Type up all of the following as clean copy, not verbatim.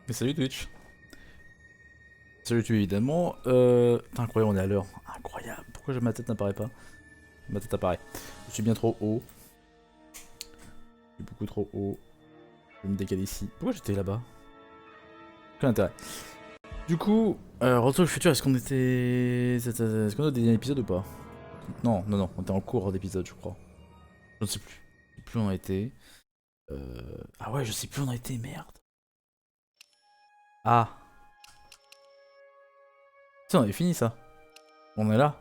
Et salut Twitch. Salut tu évidemment. Putain, incroyable, on est à l'heure. Incroyable. Pourquoi ma tête n'apparaît pas? Ma tête apparaît. Je suis bien trop haut. Je suis beaucoup trop haut. Je vais me décaler ici. Pourquoi j'étais là-bas? Quel intérêt? Du coup, Retour au futur, est-ce qu'on était... Est-ce qu'on a des épisodes ou pas? Non, non, non, on était en cours d'épisode, je crois. Je ne sais plus. Je sais plus où on a été. Ah ouais, je sais plus où on a été, merde. Ah. Si, on avait fini ça. On est là.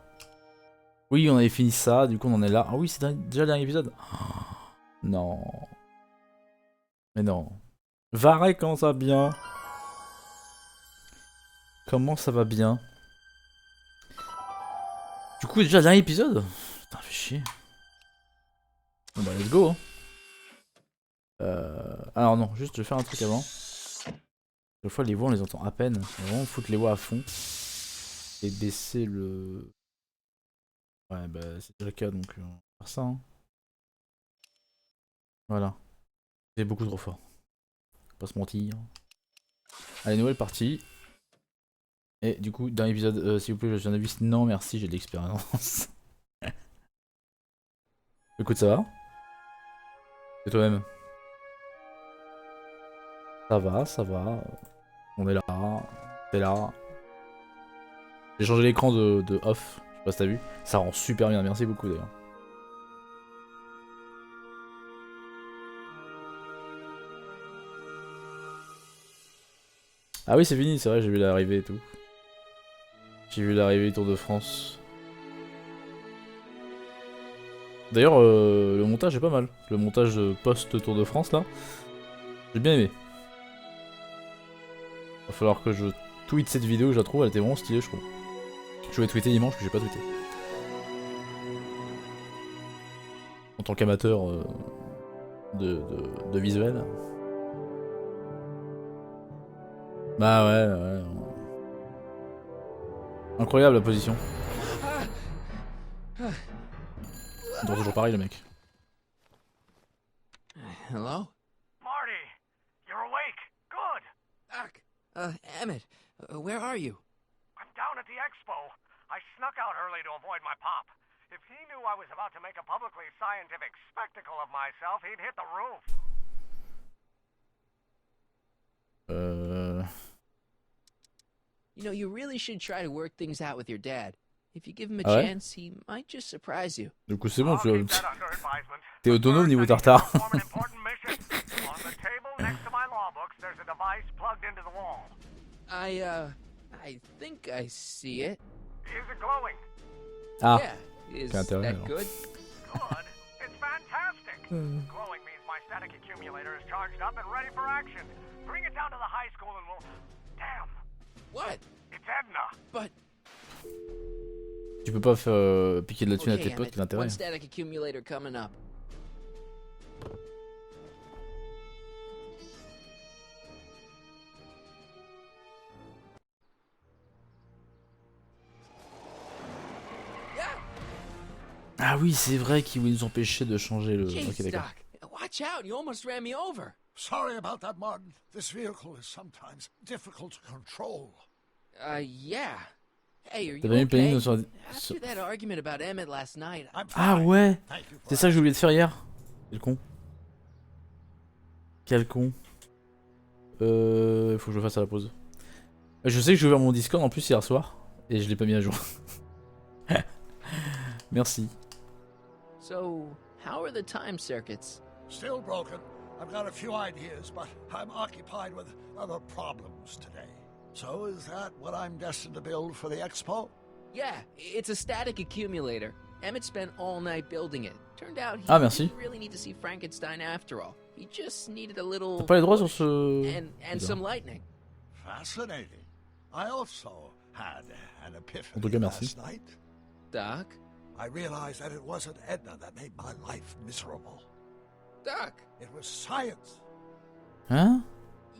Oui, on avait fini ça, du coup on en est là. Ah oui, c'est déjà le dernier épisode. Non. Mais non. Varek, comment ça va bien? Comment ça va bien? Du coup, déjà le dernier épisode? Putain, fais chier. Bon bah, let's go. Hein. Alors non, juste je vais faire un truc avant. Des fois les voix on les entend à peine. On va vraiment foutre les voix à fond. Et baisser le... Ouais bah c'est déjà le cas donc on va faire ça. Hein. Voilà. C'est beaucoup trop fort. Faut pas se mentir. Allez, nouvelle partie. Et du coup, dernier épisode, s'il vous plaît, je viens d'avis. Non merci, j'ai de l'expérience. Écoute, ça va? Et toi-même? Ça va, ça va. On est là. T'es là. J'ai changé l'écran de off. Je sais pas si t'as vu. Ça rend super bien. Merci beaucoup d'ailleurs. Ah oui, c'est fini, c'est vrai, j'ai vu l'arrivée et tout. J'ai vu l'arrivée du Tour de France. D'ailleurs, le montage est pas mal. Le montage post-Tour de France là. J'ai bien aimé. Va falloir que je tweete cette vidéo, je la trouve, elle était vraiment stylée, je trouve. Je voulais tweeter dimanche, mais j'ai pas tweeté. En tant qu'amateur de visuel. Bah ouais, ouais. Incroyable la position. Il dort toujours pareil le mec. Hello? Marty, you're awake. Good. Doc. Emmett, where are you? I'm down at the expo. I snuck out early to avoid my pop. If he knew I was about to make a publicly scientific spectacle of myself, he'd hit the roof. You know, you really should try to work things out with your dad. If you give him a Ah ouais? chance, he might just surprise you. Du coup c'est bon, I'll tu keep that under advisement. t'es autonome niveau First, I need to tartare. perform an important mission. On the table next to my law books, there's a device plugged into the wall. I think I see it. Is it glowing? Ah, Yeah, is quel intérêt, that alors. good? Good. It's fantastic. Glowing means my static accumulator is charged up and ready for action. Bring it down to the high school and we'll... Damn. What? It's Edna. But tu peux pas faire piquer de la thune à okay, tes potes, Emmett, quel intérêt? one static accumulator coming up. Ah oui, c'est vrai qu'ils voulaient nous empêcher de changer le... Jeez, Ok, d'accord. Doc, watch out! You almost ran me over. Sorry about that, Martin. This vehicle is sometimes difficult to control. Yeah. Hey, are you T'as bien eu le planning okay? sur... After that argument about Emmett last night, I'm Ah fine. ouais, Thank you for c'est ça que j'ai oublié de faire hier. Quel con. Quel con. Faut que je le fasse à la pause. Je sais que j'ai ouvert mon Discord en plus hier soir. Et je l'ai pas mis à jour. Merci. So, how are the time circuits? Still broken. I've got a few ideas, but I'm occupied with other problems today. So is that what I'm destined to build for the expo? Yeah, it's a static accumulator. Emmett spent all night building it. Turned out he Ah, merci. didn't really need to see Frankenstein after all. He just needed a little T'as pas les droits sur push ce... and Bizarre. some lightning. Fascinating. I also had an En epiphany tout cas, merci. last night. Doc? I realized that it wasn't Edna that made my life miserable. Doc, It was science. Hein?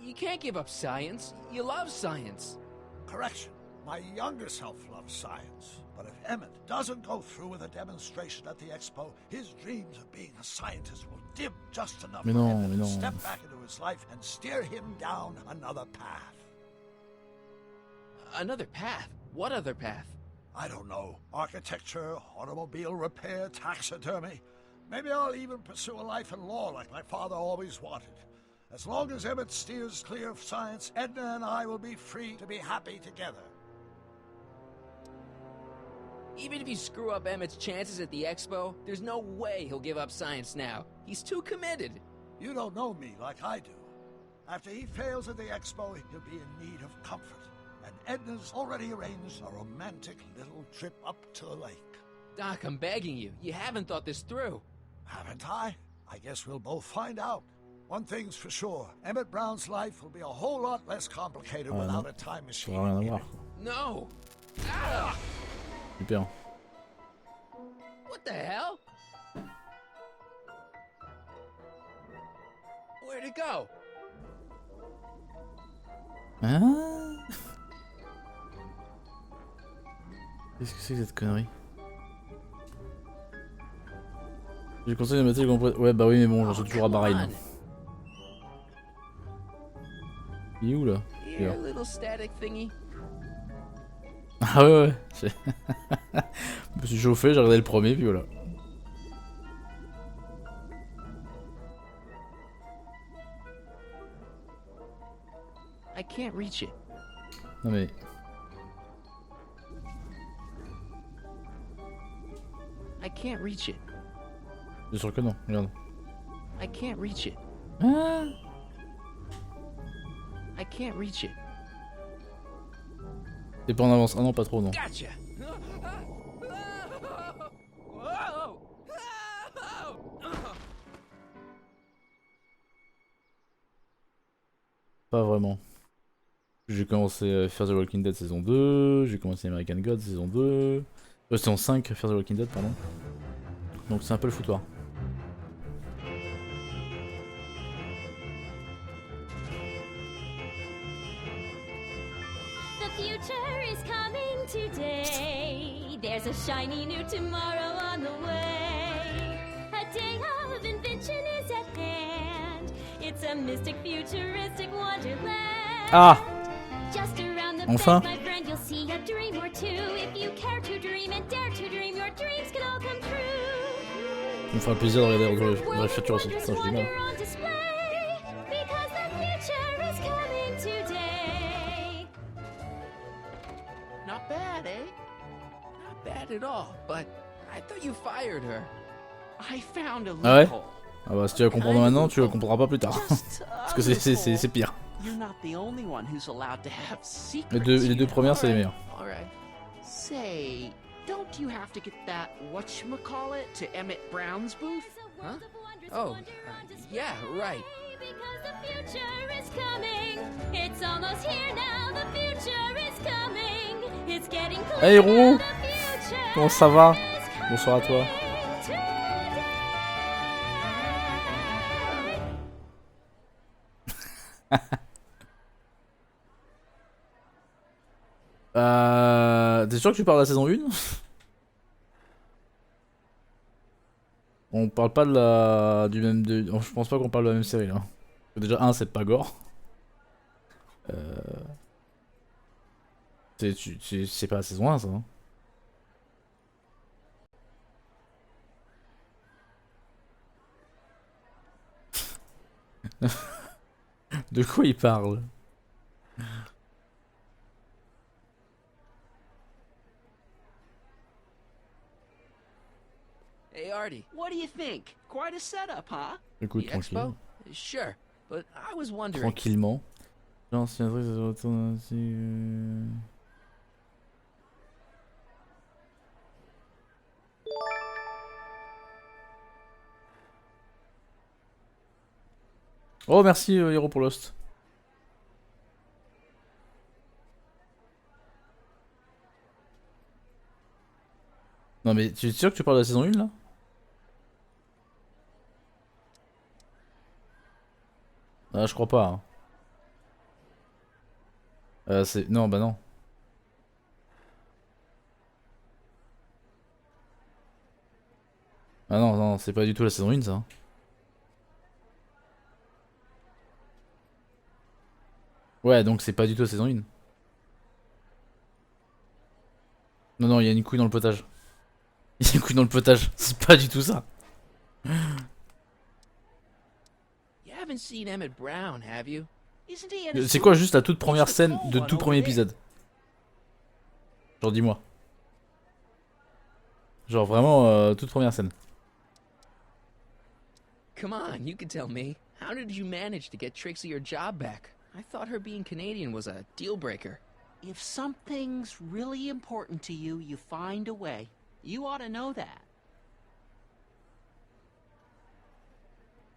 you can't give up science. You love science. Correction. My younger self loves science. But if Emmett doesn't go through with a demonstration at the expo, his dreams of being a scientist will dim just enough for Emmett to step back into his life and steer him down another path. Another path? What other path? I don't know. Architecture, automobile repair, taxidermy. Maybe I'll even pursue a life in law like my father always wanted. As long as Emmett steers clear of science, Edna and I will be free to be happy together. Even if you screw up Emmett's chances at the expo, there's no way he'll give up science now. He's too committed. You don't know me like I do. After he fails at the expo, he'll be in need of comfort. And Edna's already arranged a romantic little trip up to the lake. Doc, I'm begging you. You haven't thought this through. Haven't I? I guess we'll both find out. One thing's for sure. Emmett Brown's life will be a whole lot less complicated without a time machine. Rien à voir. No! Ah! Super. What the hell? Where'd it go? Hein? Qu'est-ce que c'est que cette connerie? J'ai conseillé de mettre les compresses. Ouais, bah oui, mais bon, j'en suis toujours à Bahreïn. Il est où là? Here, little static thingy. Ah ouais, ouais. Je me suis chauffé, j'ai regardé le premier, puis voilà. I can't reach it. Non mais. I can't reach it. Bien sûr que non, regarde. I can't reach it. Ah. I can't reach it. T'es pas en avance. Ah non, pas trop, non. Gotcha. Pas vraiment. J'ai commencé à faire The Walking Dead saison 2, j'ai commencé American Gods saison 2, saison 5 faire The Walking Dead, pardon. Donc c'est un peu le foutoir. The future is coming today. There's a shiny new tomorrow on the way. A day of invention is at hand. It's a mystic, futuristic wonderland. Ah! Just around the Enfin. bend, my friend, you'll see a dream or two. If you care to dream and dare to dream, your dreams can all come true. Ça me fera plaisir de regarder dans le futur aussi. Putain, je dis mal. On display, because the future is coming today. Not bad, eh? Not bad at all, but I thought you fired her. I found a Ah ouais? loophole. Ah bah si tu vas comprendre maintenant, tu le comprendras pas plus tard. Parce que c'est pire. You're not the only one who's allowed to have secrets. Les deux premières, c'est les meilleures. All right. Say, don't you have to get that whatchamacallit to Emmett Brown's booth? Huh? Oh, yeah, right. Because the future is coming. It's almost here now. The future is coming. It's getting closer. Hey Roux! The future Comment ça va? is Bonsoir à toi. T'es sûr que tu parles de la saison 1? On parle pas de la... du même... Je pense pas qu'on parle de la même série là. Déjà, c'est pas gore. C'est pas la saison 1 ça. Hein. De quoi il parle? Hey, Artie. What do you think? Quite a setup, huh? Écoute, The tranquille. expo? Sure, but I was wondering. Tranquillement. L'ancien truc, ça se retourne ainsi. Oh, merci Hero pour Lost. Non mais tu es sûr que tu parles de la saison 1 là? Ah je crois pas. Hein. C'est... Non bah non. Ah non, non, c'est pas du tout la saison 1 ça. Ouais, donc c'est pas du tout la saison 1. Non, non, il y a une couille dans le potage. Il y a une couille dans le potage, c'est pas du tout ça. You haven't seen Emmett Brown, have you? Isn't he in a C'est quoi suit? juste la toute première scène de tout premier épisode? Genre dis-moi. Genre vraiment toute première scène. Come on, you can tell me. How did you manage to get Trixie her job back? I thought her being Canadian was a deal breaker. If something's really important to you, you find a way. You ought to know that.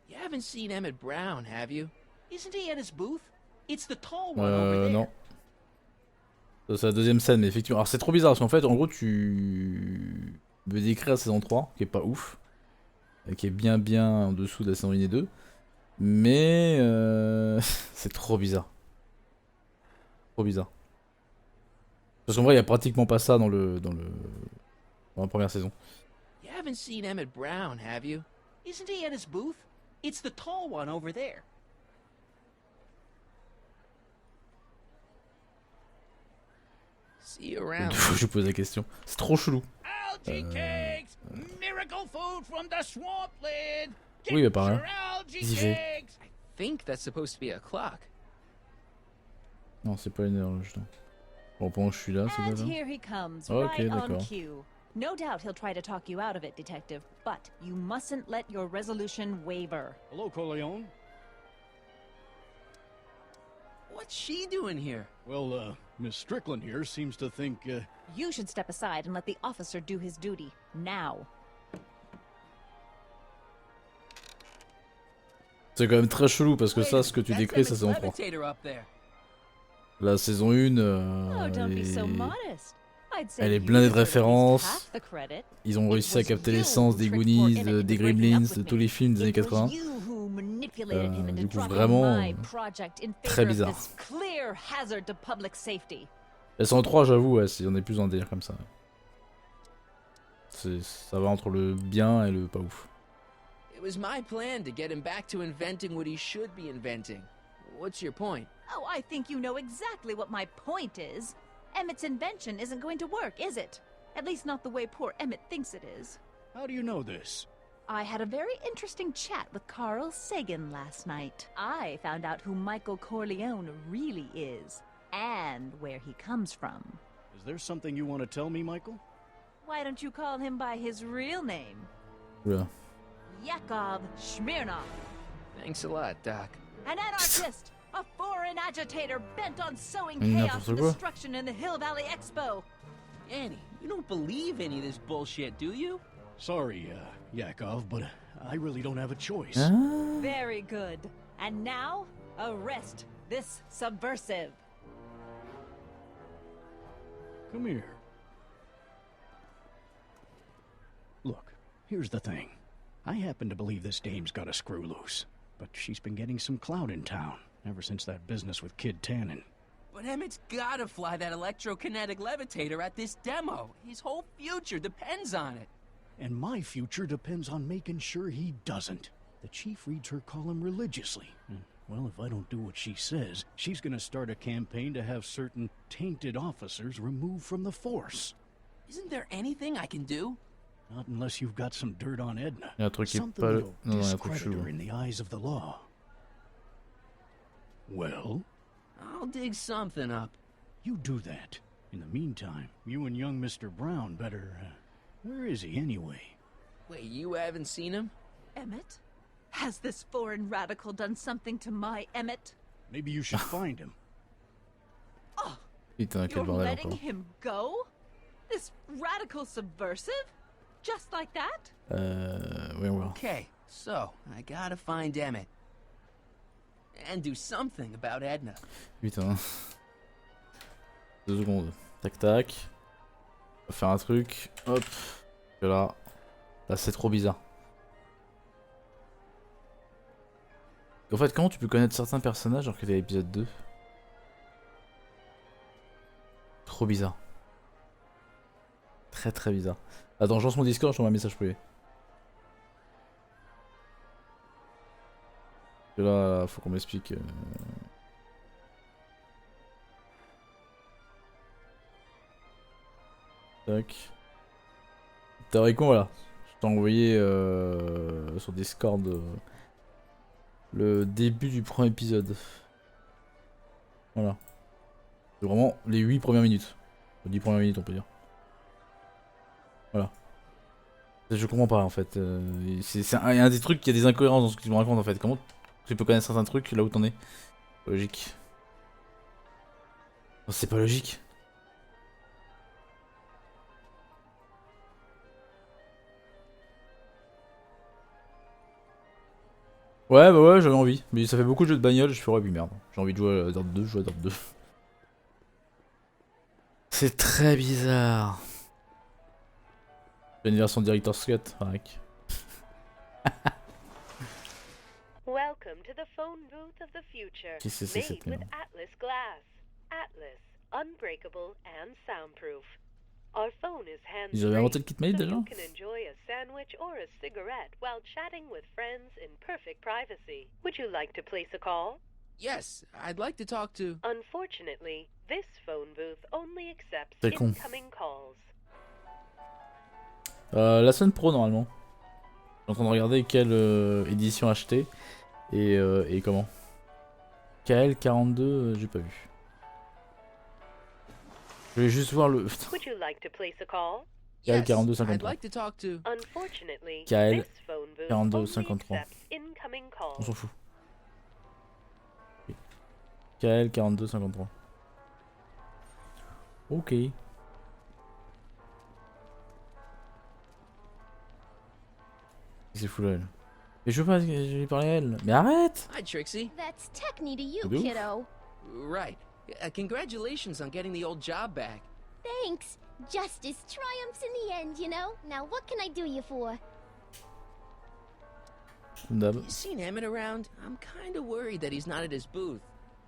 You haven't seen Emmett Brown, have you? Isn't he at his booth? It's the tall one over there. Non. Ça, c'est la deuxième scène, mais effectivement. Alors c'est trop bizarre parce qu'en fait, en gros, tu me décris la saison 3, qui est pas ouf. Qui est bien en dessous de la saison 1 et 2. Mais c'est trop bizarre. Trop bizarre. Parce qu'en vrai, il y a pratiquement pas ça dans la première saison. You haven't seen Emmett Brown, have you? Isn't he at his booth? It's the tall one over there. See you around. Faut que je pose la question. C'est trop chelou. Algae cakes! Miracle food from the swampland! Oui, mais pas Your rien. algae J'y vais. cakes! I think that's supposed to be a clock. Non, c'est pas une horloge. Non. Bon, pendant que je suis là, c'est quoi And ça? here he comes, Okay, right on d'accord. cue. No doubt he'll try to talk you out of it, Detective, but you mustn't let your resolution waver. Hello, Corleone. What's she doing here? Well, Miss Strickland here seems to think, You should step aside and let the officer do his duty, now. C'est quand même très chelou parce que Wait a ça, ce que minute, tu that's décris, c'est Emmett's saison 3. levitator up there. La saison 1, Oh, don't be so modest. I'd say elle est you blindée de deserve at least références. half the credit. Ils ont It réussi à was capter you l'essence who des tricked Goonies, poor Emmett des into breaking Gremlins, up de with tous me. les films des années It was 80. you who manipulated him into du coup, dropping vraiment, my project in très favor of bizarre. this clear hazard to public safety. La saison 3, j'avoue, ouais, on est plus dans un délire comme ça. Ça va entre le bien et le pas ouf. It was my plan to get him back to inventing what he should be inventing. What's your point? Oh, I think you know exactly what my point is. Emmett's invention isn't going to work, is it? At least not the way poor Emmett thinks it is. how do you know this? I had a very interesting chat with Carl Sagan last night. I found out who Michael Corleone really is, and where he comes from. Is there something you want to tell me, Michael? Why don't you call him by his real name? Oula. Yakov Smirnov. Thanks a lot, Doc. An anarchist! A foreign agitator bent on sowing N'importe chaos and quoi. destruction in the Hill Valley Expo. Annie, you don't believe any of this bullshit, do you? Sorry, Yakov, but I really don't have a choice. Ah. Very good. And now, arrest this subversive. Come here. Look, here's the thing. I happen to believe this dame's got a screw loose, but she's been getting some clout in town ever since that business with Kid Tannen. But Emmett's gotta fly that electrokinetic levitator at this demo. His whole future depends on it. And my future depends on making sure he doesn't. The chief reads her column religiously. And, well, if I don't do what she says, she's gonna start a campaign to have certain tainted officers removed from the force. Isn't there anything I can do? Not unless you've got some dirt on Edna. Il y a un truc qui est Something pas... that'll Non, non, il y a un truc discredit chelou. her in the eyes of the law. Well, I'll dig something up. you do that. In the meantime, you and young Mr. Brown better... where is he anyway? Wait, you haven't seen him? Emmett? Has this foreign radical done something to my Emmett? Maybe you should find him. Putain, quel You're bordel letting encore. him go? This radical subversive? Just like that? Voyons voir. Okay, so I gotta find Emmett. And do something about Edna. Putain. 2 secondes. Tac tac. On va faire un truc. Hop. Et là. Là c'est trop bizarre. En fait, comment tu peux connaître certains personnages alors que t'es à l'épisode 2? Trop bizarre. Très très bizarre. Attends, je lance mon Discord, je t'envoie un message privé. Et là, faut qu'on m'explique. Tac. T'as con, voilà. Je t'ai envoyé sur Discord le début du premier épisode. Voilà. C'est vraiment les 8 premières minutes. 10 premières minutes, on peut dire. Voilà. Je comprends pas en fait. C'est un des trucs, il y a des incohérences dans ce que tu me racontes en fait. Comment tu peux connaître certains trucs là où t'en es? Pas logique. Oh, c'est pas logique. Ouais, bah ouais, j'avais envie. Mais ça fait beaucoup de jeux de bagnole, je fais ouais, puis merde. J'ai envie de jouer à Dirt 2, je joue à Dirt 2. C'est très bizarre. J'ai une version Director's Cut, Marek. Welcome to the phone booth of the future, Qu'est-ce que c'est made cette with merde? Atlas glass. Atlas, unbreakable and soundproof. Our phone is Ils avaient inventé hands-free, le kit mail so déjà? you can enjoy a sandwich or a cigarette while chatting with friends in perfect privacy. Would you like to place a call? Yes, I'd like to talk to... Unfortunately, this phone booth only accepts C'est con. incoming calls. La semaine pro normalement. Je suis en train de regarder quelle édition acheter et comment. KL42, j'ai pas vu. Je vais juste voir le. Putain. Would you like to place a call? Yes, KL42 I'd 53. like to talk to... Unfortunately, KL this phone booth 42 only 53. accepts incoming On calls. s'en fout. KL42 53. Ok. C'est fou là elle. Mais je veux pas, je vais parler à elle. Mais arrête! Hi, Trixie. That's techni to you, De ouf. kiddo. Right. Congratulations on getting the old job back. Thanks. Justice triumphs in the end, you know? Now what can I do you for? Comme d'hab. You seen Emmett around? I'm kinda worried that he's not at his booth.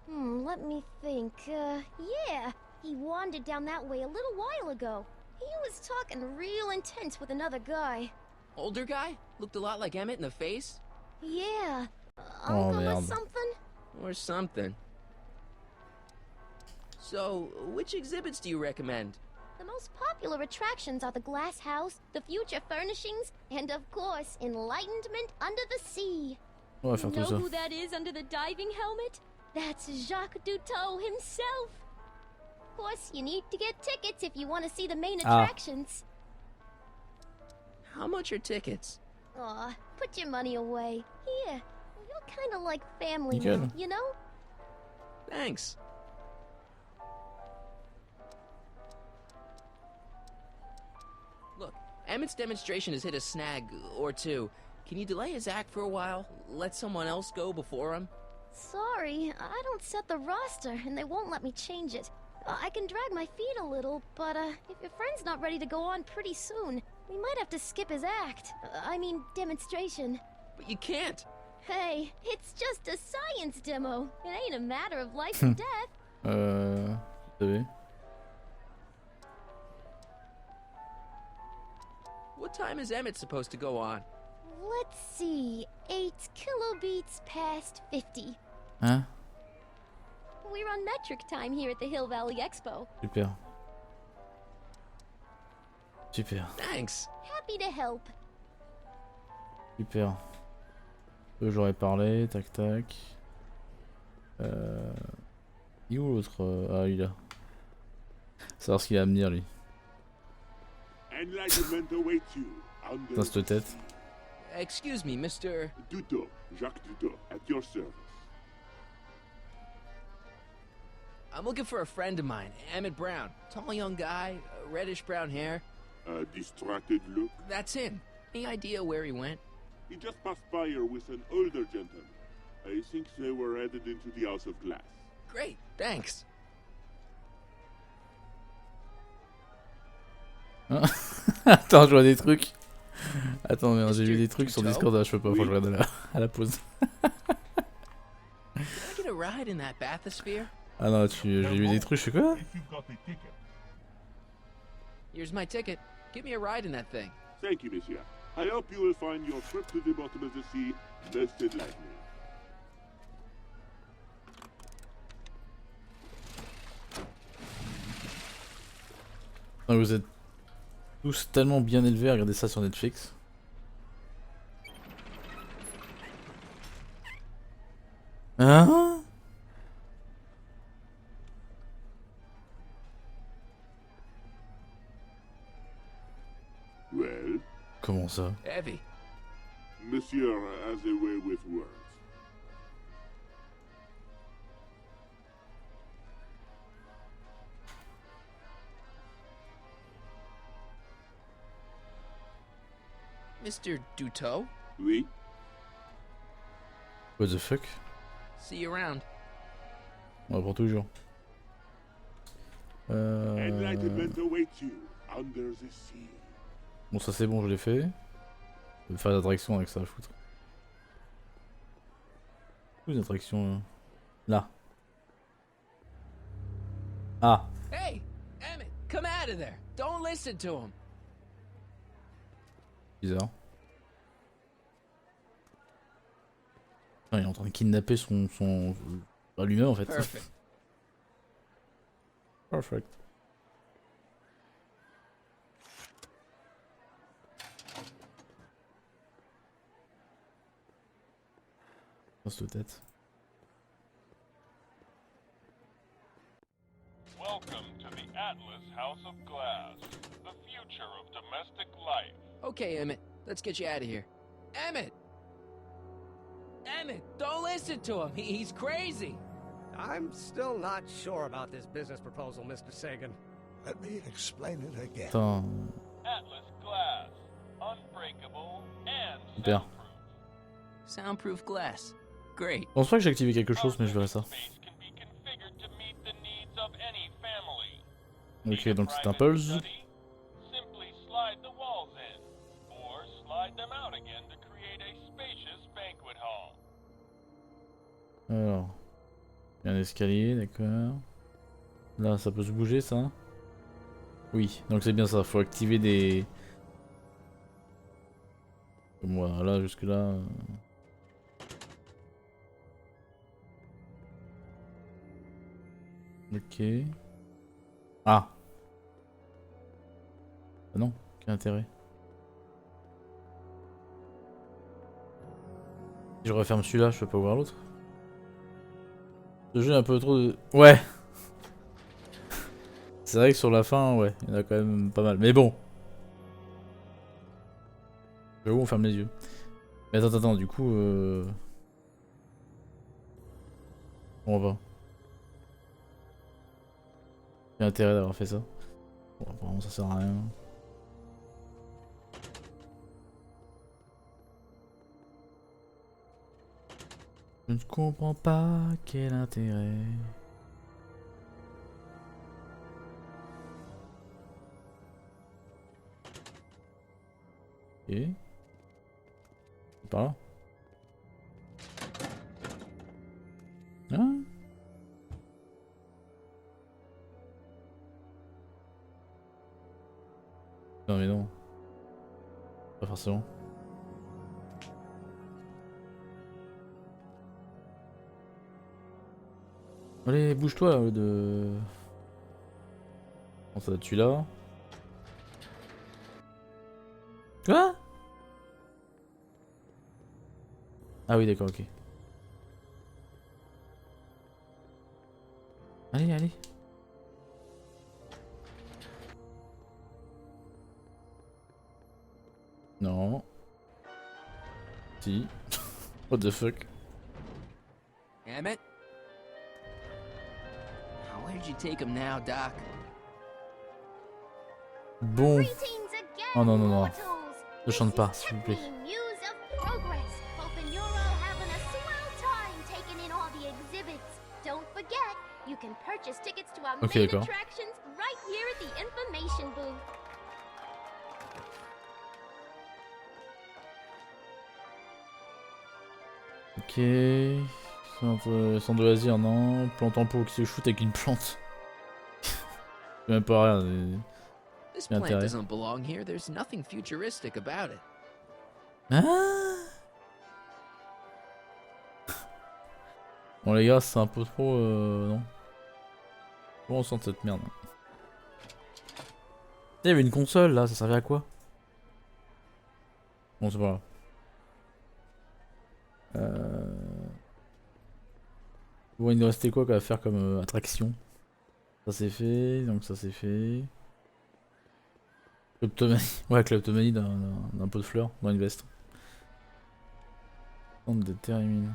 Let me think. Yeah. He wandered down that way a little while ago. He was talking real intense with another guy. Older guy? Looked a lot like Emmett in the face? Yeah. Oh, Uncle or merde. something? Or something. So, which exhibits do you recommend? The most popular attractions are the Glass House, the Future Furnishings, and of course, Enlightenment Under the Sea. On va faire tout Know ça. who that is under the diving helmet? That's Jacques Duteau himself. Of course, you need to get tickets if you want to see the main attractions. How much are tickets? Aw, put your money away. Here, you're kind of like family Nickel. now, you know? Thanks. Look, Emmett's demonstration has hit a snag or two. Can you delay his act for a while? Let someone else go before him? Sorry, I don't set the roster, and they won't let me change it. I can drag my feet a little, but if your friend's not ready to go on pretty soon, we might have to skip his act. I mean, demonstration. But you can't. Hey, it's just a science demo. It ain't a matter of life and death. Vous savez. What time is Emmett supposed to go on? Let's see, 8 kilobeats past 50. Hein? We're on metric time here at the Hill Valley Expo. Super. Super. Thanks. Happy to help. Super. Eux j'aurais parlé, tac tac. Il est où l'autre? Ah il est là. Savoir ce qu'il a à me dire lui. Enlightenment awaits you under Dans cette tête. Excuse me, Mr. Duteau, Jacques Duteau, at your service. I'm looking for a friend of mine, Emmett Brown. Tall young guy, reddish brown hair. A distracted look. That's him. Any idea where he went? He just passed by here with an older gentleman. I think they were headed into the House of Glass. Great, thanks. Attends, je vois des trucs. Attends, merde, j'ai vu des trucs sur Discord, je peux pas, faut que je regarde à la pause. Can I get a ride in that bathysphere? Ah non, j'ai vu des trucs, je fais quoi? If you've got a ticket. Here's my ticket. Give me a ride in that thing. Thank you, monsieur. I hope you will find your trip to the bottom of the sea most enlightening. Ah, vous êtes tous tellement bien élevés à regarder ça sur Netflix. Hein? Well, Comment ça? Heavy. Monsieur has a way with words. Mr. Duteau? Oui? What the fuck? See you around. On va pour toujours. Enlightenment awaits you under the sea. Bon, ça c'est bon, je l'ai fait. Je vais faire l'attraction avec ça à foutre. Où est l'attraction là? Ah! Hey, Emmett, come out of there. Don't listen to him. Bizarre. Ah, il est en train de kidnapper son... Bah, lui-même en fait. Perfect. Perfect. Passe de tête. Welcome to the Atlas House of Glass, the future of domestic life. Okay, Emmett, let's get you out of here. Emmett! Emmett, don't listen to him. He's crazy. I'm still not sure about this business proposal, Mr. Sagan. Let me explain it again. Putain. Atlas Glass, unbreakable and Super. soundproof. Soundproof glass. Great. Je pense pas que j'ai activé quelque chose, mais je verrai ça. Space can be configured to meet the needs of any family. Ok, Need a donc c'est un private pulse. study? Simply slide the walls in, or slide them out again to create a spacious banquet hall. Alors. Il y a un escalier, d'accord. Là, ça peut se bouger, ça? Oui, donc c'est bien ça. Faut activer des... Comme voilà, jusque là... Ok. Ah! Ah non, quel intérêt? Si je referme celui-là, je peux pas ouvrir l'autre? Ce jeu a un peu trop de... Ouais! C'est vrai que sur la fin, ouais, il y en a quand même pas mal. Mais bon! J'avoue, on ferme les yeux. Mais attends, du coup... On va. Il y a intérêt d'avoir fait ça. Bon, apparemment ça sert à rien. Je ne comprends pas quel intérêt. Ok. C'est par là. Ah. Non mais non. Pas forcément. Allez, bouge-toi de... Bon, ça va dessus là. Quoi? Ah oui, d'accord, ok. Allez. Non. Si. What the fuck? Emmett? Where'd you take him now, Doc? Bon. Greetings again, Oh non. mortals. Ne chante pas, s'il vous plaît. Tiffany, Muse of Progress. Hoping you're all having a swell time taking in all the exhibits. Don't forget, you can purchase tickets to our Ok, main d'accord. attractions right here at the information booth. Ok. Centre de loisir, non. Plante en pot qui se shoot avec une plante. C'est même pas rien. This Bien plant intérêt. doesn't belong here. There's nothing futuristic about it. Ah. Bon les gars, c'est un peu trop... non. Comment on sent cette merde? Il y avait une console là, ça servait à quoi? Bon, c'est pas grave. Bon, il nous restait quoi à faire comme attraction? Ça c'est fait, donc ça c'est fait. Kleptomanie. Ouais, kleptomanie d'un pot de fleurs dans une veste. On détermine.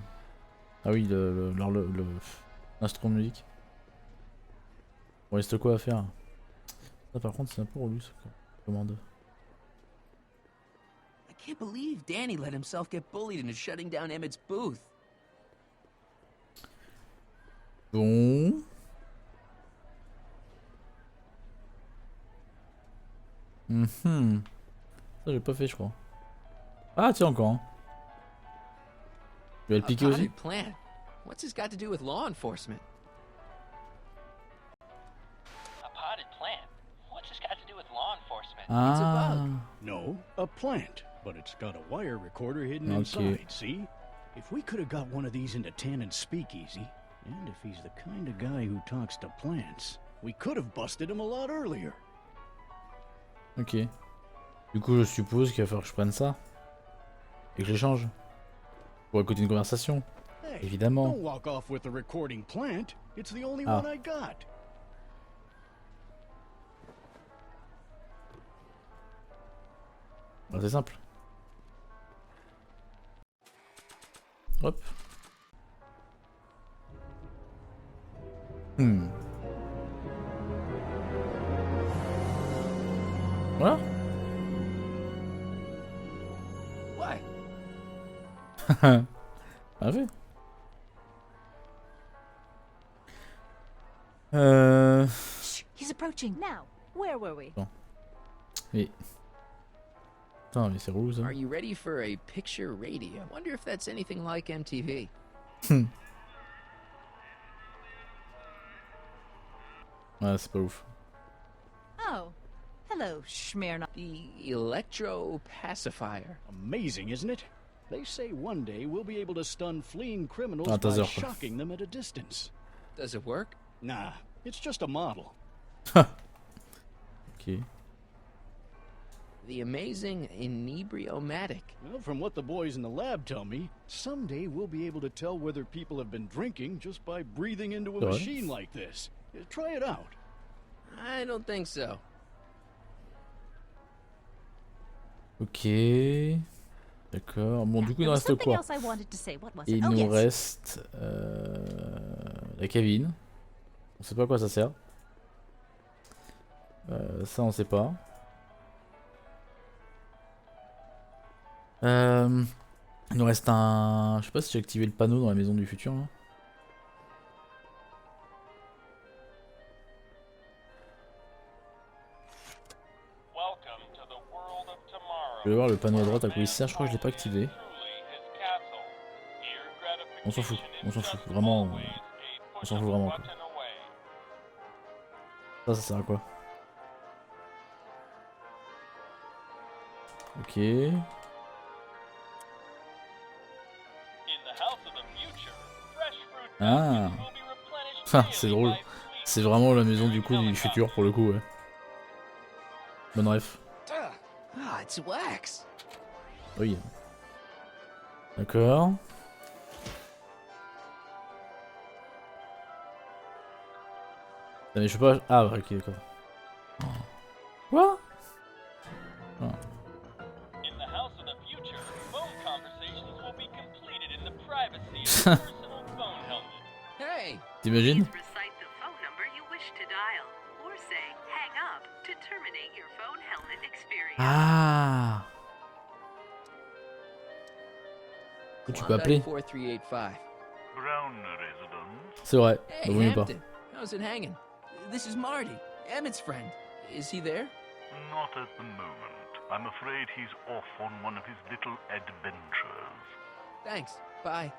Ah oui, l'instrument de musique. Bon, il reste quoi à faire? Ça par contre c'est un peu relou ça. Commande. I can't believe Danny let himself get bullied into shutting down Emmett's booth. Bon. Ça j'ai pas fait je crois. Ah tiens encore hein. Tu vas le piquer aussi? Plant. What's this got to do with law enforcement? A potted plant? What's this got to do with law enforcement? It's a Ah. bug. No, a plant, but it's got a wire recorder hidden Okay. inside, see? If we could have got one of these into Tannen's speakeasy, and if he's the kind of guy who talks to plants, we could have busted him a lot earlier. Ok. Du coup je suppose qu'il va falloir que je prenne ça. Et que je l'échange. Pour écouter une conversation. Hey, Évidemment. don't walk off with the recording plant. It's the only Ah. one I got. Bah, c'est simple. Hop. Voilà. What? Bien fait. Shh, he's approaching. Now, where were we? Oui. Putain, mais c'est relou ça. Are you ready for a picture radio? Wonder if that's anything like MTV. Ouais, c'est pas ouf. Oh, hello, Schmirna. The electro pacifier. Amazing, isn't it? They say one day we'll be able to stun fleeing criminals Ah, t'as by heures, quoi. shocking them at a distance. Does it work? Nah, it's just a model. Ok. The amazing inebriomatic. Well, from what the boys in the lab tell me, someday we'll be able to tell whether people have been drinking just by breathing into a Right. machine like this. Try it out. I don't think so. Ok. D'accord. Bon, du coup, il nous There was reste something quoi? else I wanted to say. What was Il it? Oh, nous yes. reste la cabine. On sait pas à quoi ça sert. Ça, on sait pas. Il nous reste un... Je sais pas si j'ai activé le panneau dans la maison du futur là. Welcome to the world of tomorrow. Je vais voir le panneau à droite à quoi il sert, je crois que je l'ai pas activé. On s'en fout, vraiment, on s'en fout vraiment quoi. Ça sert à quoi? Ok. Ah, ah c'est drôle. C'est vraiment la maison du coup du futur pour le coup, ouais. Bonne ref. Ah, it's wax. Oui. D'accord. Mais je sais pas. Ah, ouais, ok, d'accord. Quoi? Ah. Hey! T'imagines? Recite the phone number you wish to dial, or say hang up to terminate your phone helmet experience. Ah. Tu peux appeler? 4385. Brown residence. C'est vrai. Hey, Bah, vaut mieux pas. Hampton. How's it hanging? This is Marty, Emmett's friend. Is he there? Not at the moment. I'm afraid he's off on one of his little adventures. Thanks. Bye.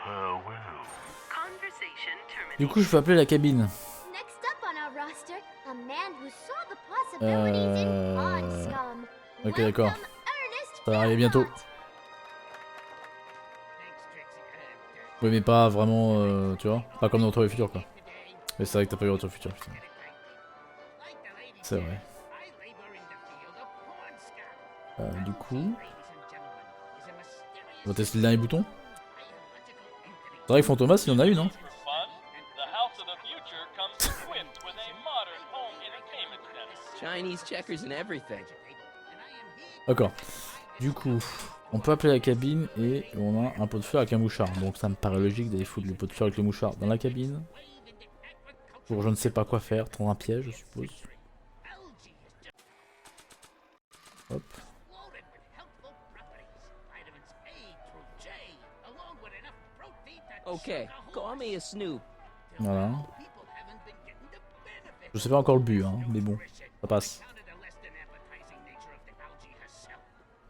Farewell. Conversation terminated. Du coup, je peux appeler la cabine. Next up on our roster, a man who saw the possibilities in pond scum. Ok, d'accord. Welcome, Ernest Ça va arriver bientôt. Philpott. Oui, mais pas vraiment, tu vois. Pas comme dans Retour au futur, quoi. Mais c'est vrai que t'as pas eu Retour au futur, putain. C'est vrai. Du coup... On va tester le dernier bouton. C'est vrai que Fantomas il en a une, hein. Chinese checkers and everything. D'accord. Du coup, on peut appeler la cabine et on a un pot de fleurs avec un mouchard. Donc ça me paraît logique d'aller foutre le pot de fleurs avec le mouchard dans la cabine. Pour je ne sais pas quoi faire, tendre un piège je suppose. Hop. Okay, call me a snoop. Voilà. Je sais pas encore le but, hein, mais bon, ça passe.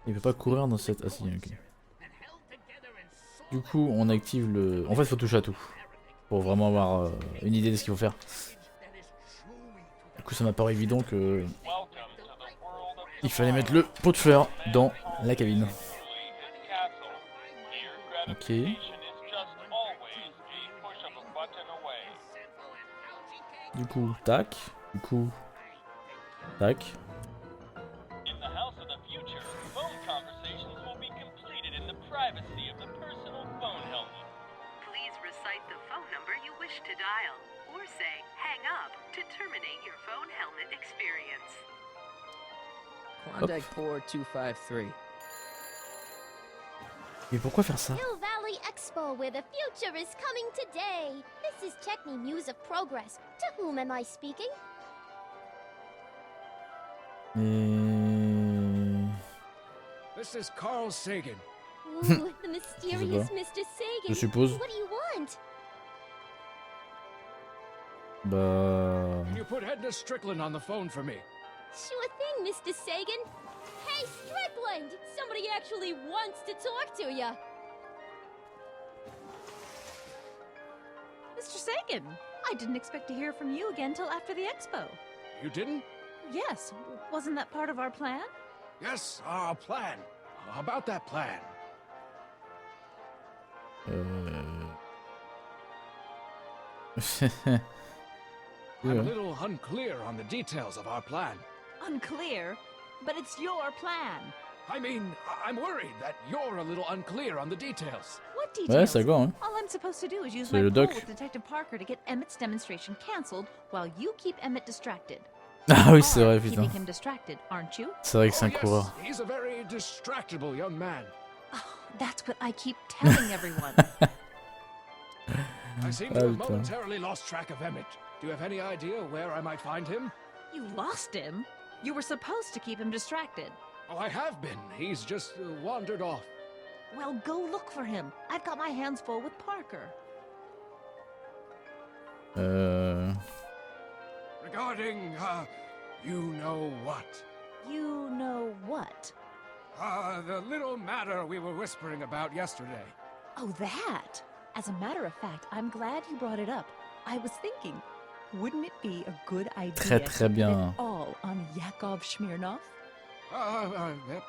Il peut pas courir dans cette... Ah si, ok. Du coup, on active le... En fait, il faut toucher à tout. Pour vraiment avoir une idée de ce qu'il faut faire. Du coup, ça m'a paru évident que... Il fallait mettre le pot de fleurs dans la cabine. Ok. Du coup, tac. Du coup, tac. Please recite the phone number you wish to dial, or say hang up to terminate your phone helmet experience. Klondike 4253. Mais pourquoi faire ça? Hill Valley Expo, where the future is coming today. This is Techni Muse of Progress. To whom am I speaking? This is Carl Sagan. Ooh, the mysterious Mr. Sagan. Je suppose. What do you want? Bah... Can you put Edna Strickland on the phone for me? Sure thing, Mr. Sagan. Hey, Strickland! Somebody actually wants to talk to ya. Mr. Sagan, I didn't expect to hear from you again till after the expo. You didn't? Yes, wasn't that part of our plan? Yes, our plan. How about that plan? I'm a little unclear on the details of our plan. Unclear? But it's your plan. I mean, I'm worried that you're a little unclear on the details. What Ouais, details? ça go, hein. All I'm supposed to do is use C'est my le poll doc. with Detective Parker to get Emmett's demonstration cancelled while you keep Emmett distracted. Ah oui, c'est You vrai, are putain. keeping him distracted, aren't you? C'est vrai que c'est un yes, coureur. he's a very distractible young man. That's what I keep telling everyone. I seem to have momentarily lost track of Emmett. Do you have any idea where I might find him? You lost him? You were supposed to keep him distracted. Oh, I have been. He's just wandered off. Well, go look for him. I've got my hands full with Parker. Regarding, you know what? You know what? The little matter we were whispering about yesterday. Oh, that! As a matter of fact, I'm glad you brought it up. I was thinking, wouldn't it be a good idea Très, très to put bien. it all on Yakov Smirnov?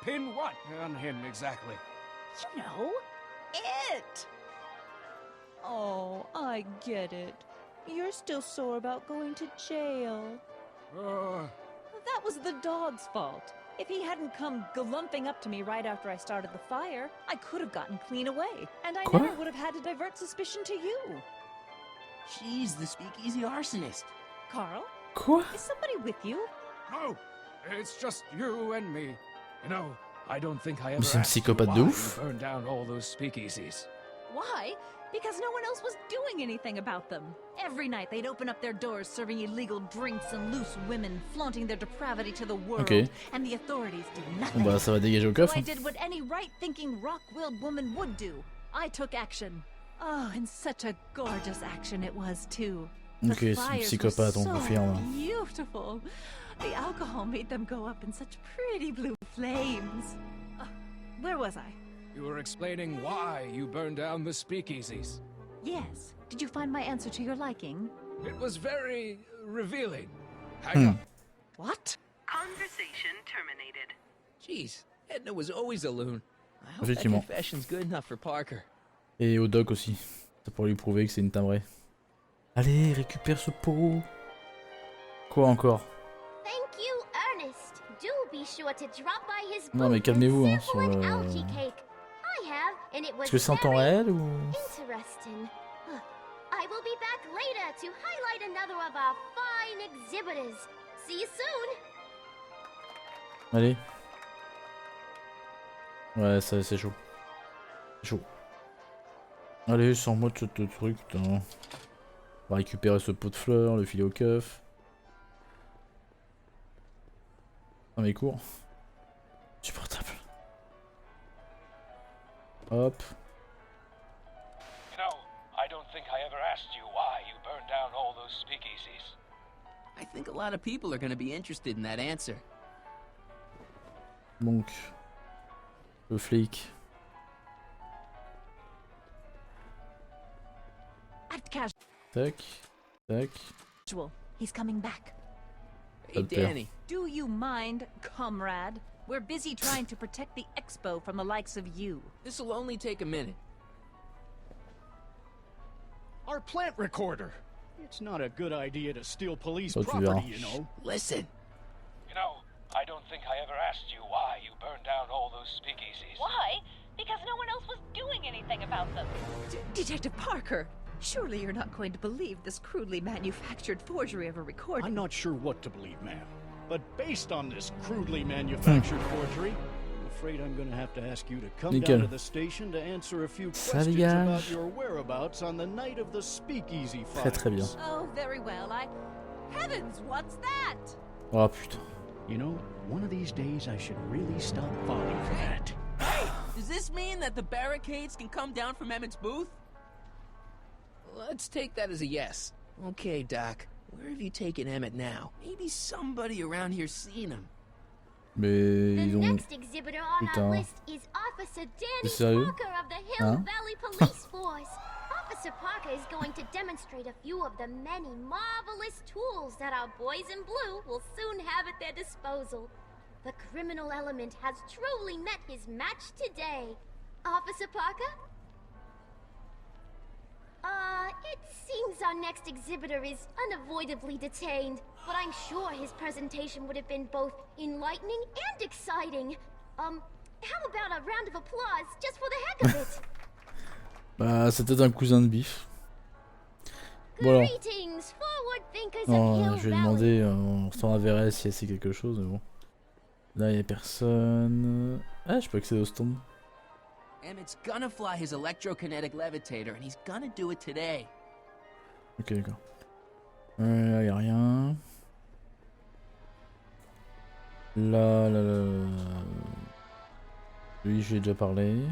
Pin what on him exactly? You know, it! Oh, I get it. You're still sore about going to jail. That was the dog's fault. If he hadn't come glumping up to me right after I started the fire, I could have gotten clean away, and I never would have had to divert suspicion to you. She's the speakeasy arsonist. Carl? Quoi? Is somebody with you? No, it's just you and me. You know, I don't think I ever C'est un asked you psychopathe why de you ouf. burned down all those speakeasies. Why? Because no one else was doing anything about them. Every night they'd open up their doors serving illegal drinks and loose women, flaunting their depravity to the world. Ok. And the authorities did Bon nothing. bah ça va dégager au So coffre. I did what any right-thinking, rock-willed woman would do. I took action. Oh, and such a gorgeous action it was, too. The Ok, c'est une fires were psychopathe, on so confirme. beautiful. The alcohol made them go up in such pretty blue flames. Where was I? You were explaining why you burned down the speakeasies. Yes. Did you find my answer to your liking? It was very revealing. Hang on. What? Conversation terminated. Jeez, Edna was always a loon. I hope that Effectivement. confession's good enough for Parker. Et au doc aussi. C'est pour lui prouver que c'est une timbrée. Allez, récupère ce pot. Quoi encore? Thank you, Ernest. Do be sure to drop by his Non mais booth and calmez-vous hein, sample sur an le... algae cake. I have, and it was Est-ce que c'est en temps very réel ou... interesting. I will be back later to highlight another of our fine exhibitors. See you soon. Allez. Ouais, ça c'est chaud. C'est chaud. Allez, sors-moi de ce truc, putain. On va récupérer ce pot de fleurs, le filet au keuf. Ah mais cours. Supportable. Hop. You know, I don't think I ever asked you why you burned down all those speakeasies. I think a lot of people are going to be interested in that answer. Donc. Le flic. Tac. Tac. He's coming back. Hey, Danny. Do you mind, comrade? We're busy trying to protect the expo from the likes of you. This'll only take a minute. Our plant recorder. It's not a good idea to steal police Oh, tu property, verras. you know. Listen. You know, I don't think I ever asked you why you burned down all those speakeasies. Why? Because no one else was doing anything about them. Detective Parker, surely you're not going to believe this crudely manufactured forgery of a recording. I'm not sure what to believe, ma'am. But based on this crudely manufactured forgery, I'm afraid I'm going to have to ask you to come Nickel. down to the station to answer a few Ça questions dégage. about your whereabouts on the night of the speakeasy fires. Très très bien. Oh, very well. Heavens, what's that? Oh putain. You know, one of these days I should really stop falling for that. Hey, does this mean that the barricades can come down from Emmett's booth? Let's take that as a yes. Okay, Doc. Where have you taken Emmett now? Maybe somebody around here's seen him. Mais The ils ont... next exhibitor on our Putain. list is Officer Danny sérieux? Parker of the Hill Hein? Valley Police Force. Officer Parker is going to demonstrate a few of the many marvelous tools that our boys in blue will soon have at their disposal. The criminal element has truly met his match today. Officer Parker? It seems our next exhibitor is unavoidably detained, but I'm sure his presentation would have been both enlightening and exciting. How about a round of applause just for the heck of it? Bah, c'était un cousin de bif. Bon alors. Greetings, forward thinkers of Non, Hill je vais Valley. demander en retournant à Verres si c'est quelque chose, mais bon. Là, il y a personne. Ah, je peux accéder au stand. Emmett's gonna fly his electrokinetic levitator, and he's gonna do it today. Ok, d'accord. Là, il y a rien. Là. Lui, j'ai déjà parlé.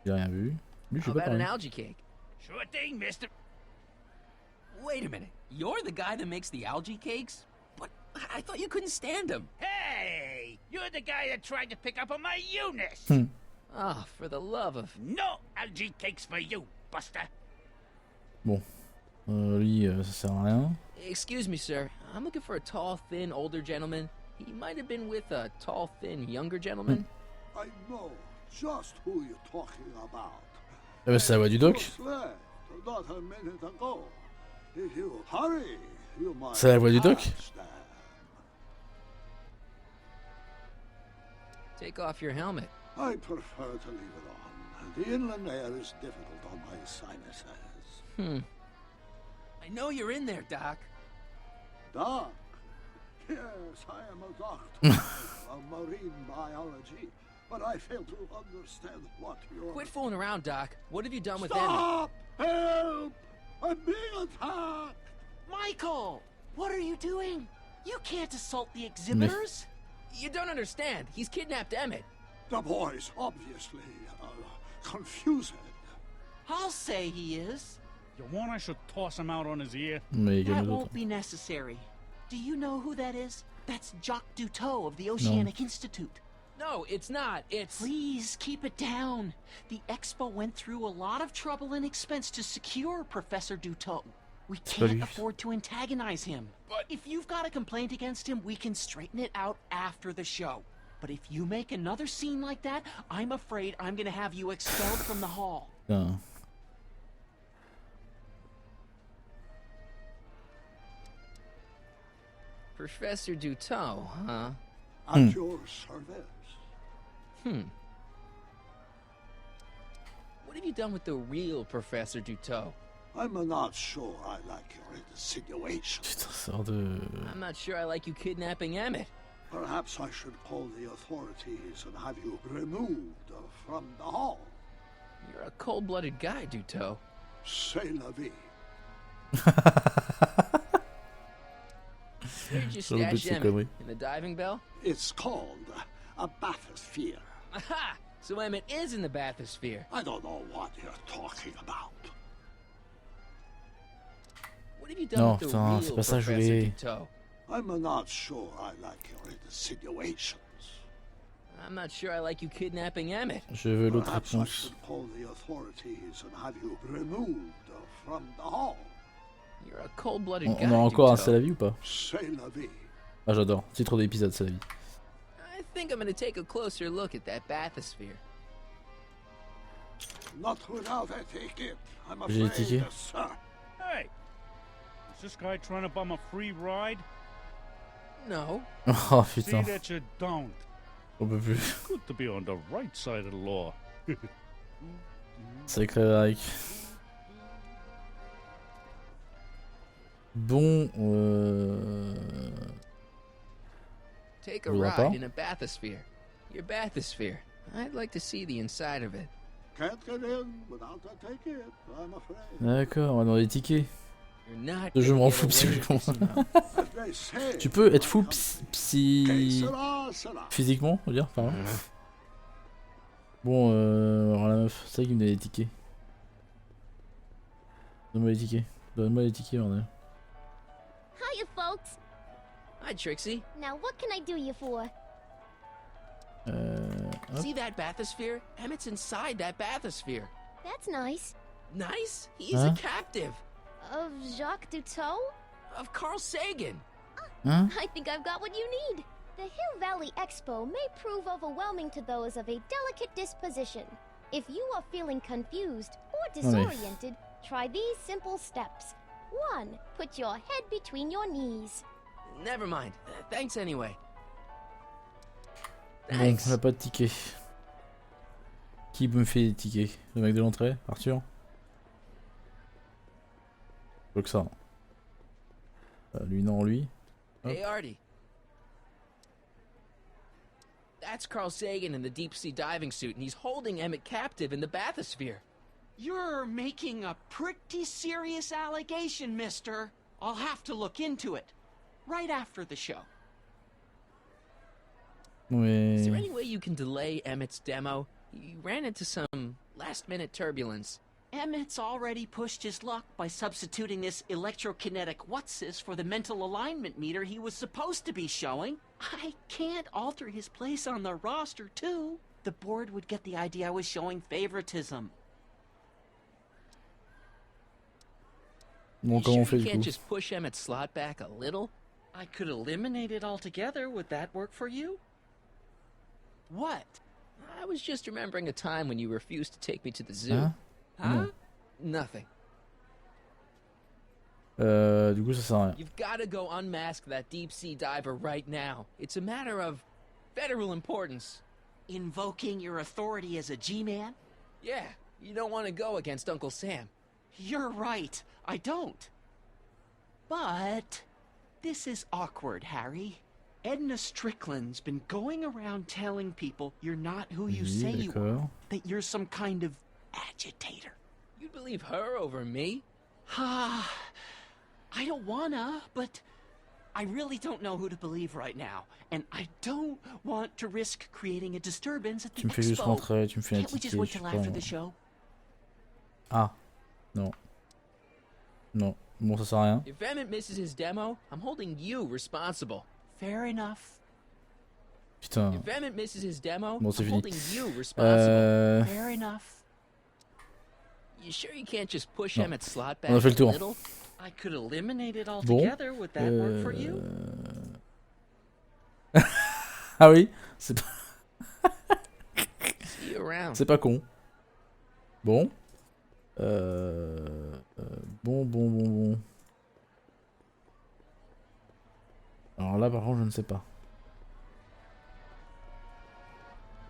J'ai rien vu. Lui, j'ai How pas about an parlé. algae cake? Sure thing, mister. Wait a minute. You're the guy that makes the algae cakes? But I thought you couldn't stand them. Hey, you're the guy that tried to pick up on my Eunice. Ah, for the love of... No algae cakes for you, Buster. Bon. Lui, ça sert à rien. Excuse me, sir. I'm looking for a tall, thin, older gentleman. He might have been with a tall, thin, younger gentleman. I know just who you're talking about. Ah bah, c'est la voix du doc. Just left not a minute ago. If you hurry, you might C'est la voix du doc. catch them. Take off your helmet. I prefer to leave it on. The inland air is difficult on my sinuses. I know you're in there, Doc. Doc? Yes, I am a doctor of marine biology, but I fail to understand what you're... Quit fooling around, Doc. What have you done with Stop! Help! I'm being attacked! Michael! What are you doing? You can't assault the exhibitors! You don't understand. He's kidnapped Emmett. The boy's obviously confused. I'll say he is. You want I should toss him out on his ear? Mais That calme-toi. won't be necessary. Do you know who that is? That's Jacques Duteau of the Oceanic Institute. No, it's not. It's... Please, keep it down. The Expo went through a lot of trouble and expense to secure Professor Duteau. We can't afford to antagonize him. But if you've got a complaint against him, we can straighten it out after the show. But if you make another scene like that, I'm afraid I'm gonna have you expelled from the hall. Putain. Professor Duteau, huh? At your service. What have you done with the real Professor Duteau? I'm not sure I like your insinuations. Putain, sort de... I'm not sure I like you kidnapping Emmett. Perhaps I should call the authorities and have you removed from the hall. You're a cold-blooded guy, Duteau. C'est la vie. Where'd you stash Emmett? In the diving bell? It's called a bathysphere. Aha! So Emmett is in the bathysphere. I don't know what you're talking about. What have you done with the real c'est pas ça que je Professor voulais. Duteau? I'm not sure I like your insinuations. I'm not sure I like you kidnapping Emmett. Je veux l'autre Perhaps I réponse. should call the authorities and have you removed from the hall. You're a cold-blooded On guy, a encore un Duteau. C'est la vie ou pas? C'est la vie. Ah j'adore, titre d'épisode C'est la vie. I think I'm gonna take a closer look at that bathysphere. Not without a ticket, I'm J'ai afraid, ticket. sir. Hey! Is this guy trying to bum a free ride? No. Oh See putain, that you don't. on peut plus. Good to be on the right side of the law. Sacré like. Bon, Take a Je vois ride pas. in a bathysphere. Your bathysphere. I'd like to see the inside of it. Can't get in without a ticket, I'm afraid. D'accord, on va dans les tickets. You're not Je gonna m'en get fous away psychiquement. with this now. As they say, Tu peux être fou psy... Cela. physiquement, on va dire, enfin. Bon, alors la meuf, c'est ça qui me donne les tickets. Donne-moi les tickets. Donne-moi les tickets, bordel. Hiya, folks. Hi, Trixie. Now, what can I do you for? Hop. See that bathysphere? Emmett's inside that bathysphere. That's nice. Nice? He's Huh? a captive. Of Jacques Duteau? Of Carl Sagan. Hein? I think I've got what you need. The Hill Valley Expo may prove overwhelming to those of a delicate disposition. If you are feeling confused or disoriented, try these simple steps. 1. Put your head between your knees. Never mind. Thanks anyway. Bon, Thanks. on n'a pas de tickets. Qui me fait des tickets? Le mec de l'entrée? Arthur? Je veux que ça. Lui non, lui. Hey, Artie. That's Carl Sagan in the deep-sea diving suit, and he's holding Emmett captive in the bathysphere. You're making a pretty serious allegation, mister. I'll have to look into it. Right after the show. Is there Ouais. any way you can delay Emmett's demo? He ran into some last-minute turbulence. Emmett's already pushed his luck by substituting this electrokinetic what's-this for the mental alignment meter he was supposed to be showing. I can't alter his place on the roster, too. The board would get the idea I was showing favoritism. Bon, You comment on sure fait you du can't coup? just push Emmett's slot back a little? I could eliminate it altogether. Would that work for you? What? I was just remembering a time when you refused to take me to the zoo. Hein? Huh? Nothing. Du coup ça sert à rien. You've got to go unmask that deep-sea diver right now. It's a matter of federal importance. Invoking your authority as a G-man? Yeah, you don't want to go against Uncle Sam. You're right. I don't. But this is awkward, Harry. Edna Strickland's been going around telling people you're not who you say Oui, you are. d'accord. That you're some kind of agitator. You'd believe her over me? Ah, I don't wanna, but I really don't know who to believe right now. And I don't want to risk creating a disturbance at the Tu me fais juste expo. rentrer, tu me fais un Can't we just ticket, wait je sais till pas. after the show? Ah. Non. Non. Bon, ça sert à rien. If Emmett misses his demo, I'm holding you responsible. Fair enough. Putain. If Emmett misses his demo, Bon, c'est I'm fini. holding you responsible. Fair enough. You sure you can't just push Non. Emmett's slot back On a fait le a tour. little? I could eliminate it Bon. altogether. Would that work for you? Ah oui, c'est pas... See you around. c'est pas con. Bon. Bon. Alors là, par contre, je ne sais pas.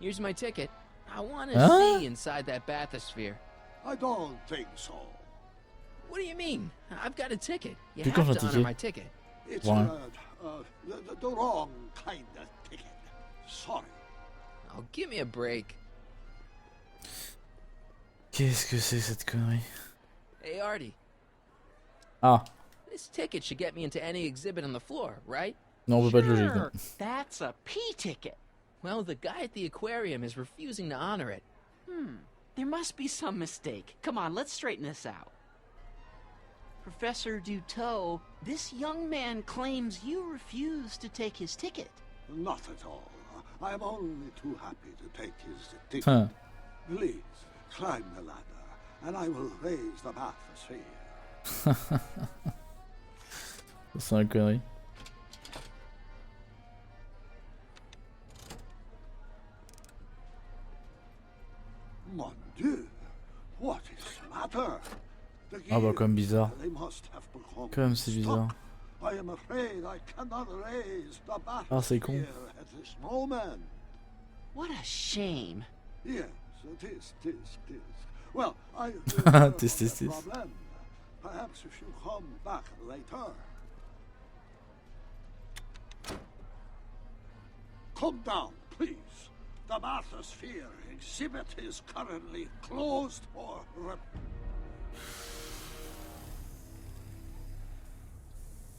Here's my ticket. I want to Huh? see inside that bathysphere. I don't think so. What do you mean? I've got a ticket. You Puis quand have j'ai to honor ticket. my ticket. It's Ouais. the wrong kind of ticket. Sorry. Oh, give me a break. Qu'est-ce que c'est cette connerie? Hey, Artie. Ah, This ticket should get me into any exhibit on the floor, right? non, on peut pas être logique. Sure, non. that's a P ticket. Well, the guy at the aquarium is refusing to honor it. There must be some mistake. Come on, let's straighten this out. Professor Duteau, this young man claims you refused to take his ticket. Not at all. I am only too happy to take his ticket. Huh. Please, climb the ladder, and I will raise the bathysphere. C'est une connerie. Mon Dieu, what is the matter? The Ah bah gears, comme bizarre. they must have become Comme c'est bizarre. stuck. I am afraid I cannot raise the Ah, c'est con. bathysphere at this moment. What a shame. Yes, it is. Well, I Tis, tis, tis. problem. Perhaps if you come back later. Come down, please. The bathysphere exhibit is currently closed for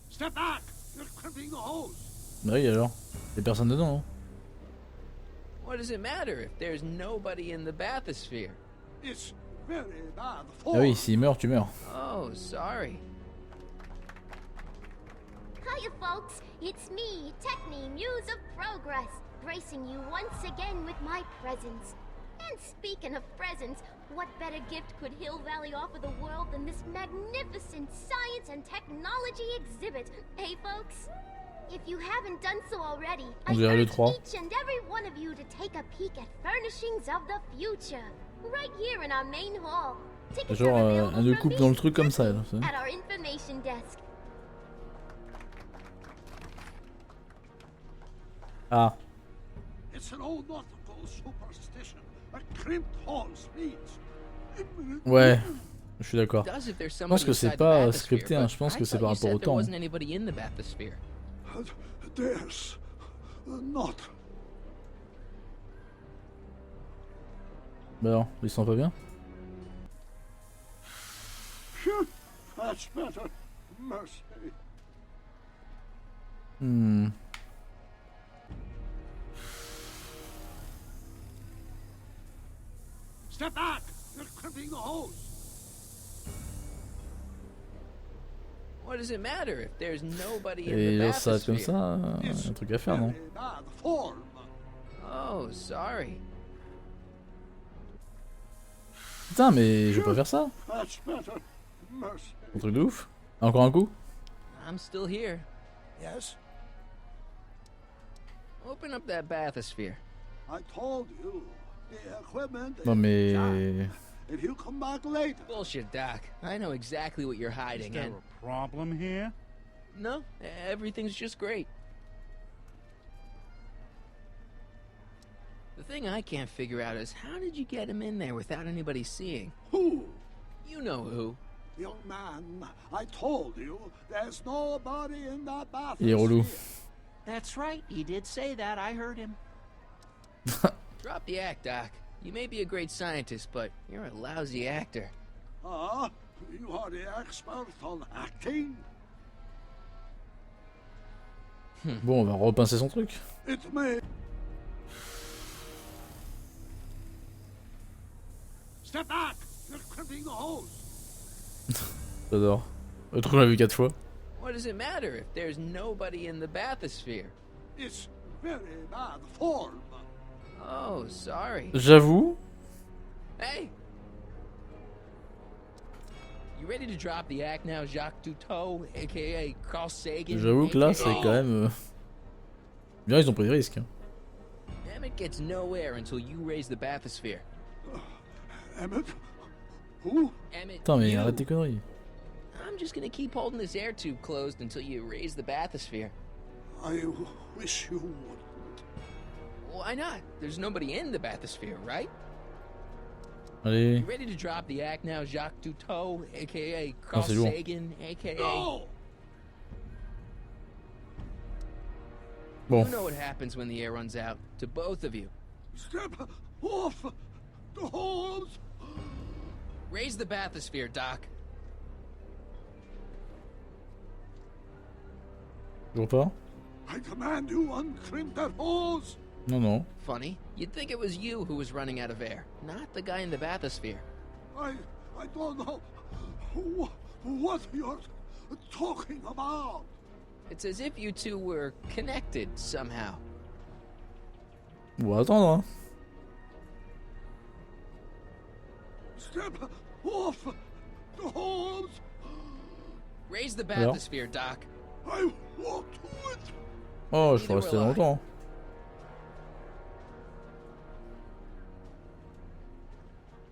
Step back! You're crimping the hose. Bah oui alors. Y'a personne dedans, hein. What does it matter if there's nobody in the bathysphere? It's very bad Ah form. oui, s'il meurt, tu meurs. Oh, sorry. Hiya, folks. It's me, Techne, Muse of Progress, gracing you once again with my presence. And speaking of presents, what better gift could Hill Valley offer the world than this magnificent science and technology exhibit? Hey, folks? If you haven't done so already, I On dirait le urge 3. each and every one of you to take a peek at Furnishings of the Future, right here in our main hall. Tickets Genre are available un de from coupe me dans le truc comme ça, là. at our information desk. Ah, It's an old nautical superstition. A crimped hose means imminent ouais, je suis d'accord. Does if there's Je pense somebody que c'est inside the pas bathysphere, scripté, hein. but Je pense I que c'est thought par you rapport au said there temps. wasn't anybody in the bathysphere. There's not. Bah alors, ils sont pas bien? Phew, that's better. Mercy. Hmm. Step back! You're crimping the hose. What does it matter if there's nobody in Et the genre ça comme bathysphere? ça, un truc à faire, non? Very bad form. Oh, sorry. Putain, mais je peux pas faire ça. That's better. Mercy. Un truc de ouf. Encore un coup? I'm still here. Yes? Open up that bathysphere. I told you. The equipment Non is mais... jacked. If you come back later. Bullshit, Doc. I know exactly what you're Is hiding, there and a problem here? no, everything's just great. The thing I can't figure out is how did you get him in there without anybody seeing? Who? You know who. Young man, I told you there's nobody in that bathroom. Il est relou. That's right, he did say that, I heard him. Drop the act, Doc. You may be a great scientist, but you're a lousy actor. Ah, you are the expert on acting? Bon, on va repincer son truc. It's me. Step back! You're crimping the hose. J'adore. Le truc on l'a vu 4 fois. What does it matter if there's nobody in the bathysphere? It's very bad form. Oh, sorry. J'avoue. Hey! You ready to drop the act now, Jacques Duteau, aka Carl Sagan? J'avoue que là aka... c'est quand même... Bien ils ont pris des risques. Hein. Emmett gets no air until you raise the bathysphere. Emmett? Who? Emmett, Putain mais you. arrête tes conneries. I'm just gonna keep holding this air tube closed until you raise the bathysphere. I wish you wouldn't. Why not? There's nobody in the bathysphere, right? Allez. You ready to drop the act now, Jacques Cousteau, aka Carl c'est lourd. Sagan, aka... No! Bon. You know what happens when the air runs out, to both of you. Step off the hose! Raise the bathysphere, Doc. Toujours pas? I command you uncrimp that hose! Non, non. Funny, you'd think it was you who was running out of air, not the guy in the bathysphere. I don't know what you're talking about. It's as if you two were connected somehow. On va attendre, hein. Step off the hose! Raise the bathysphere, Doc. I won't do it! Oh, je peux rester longtemps.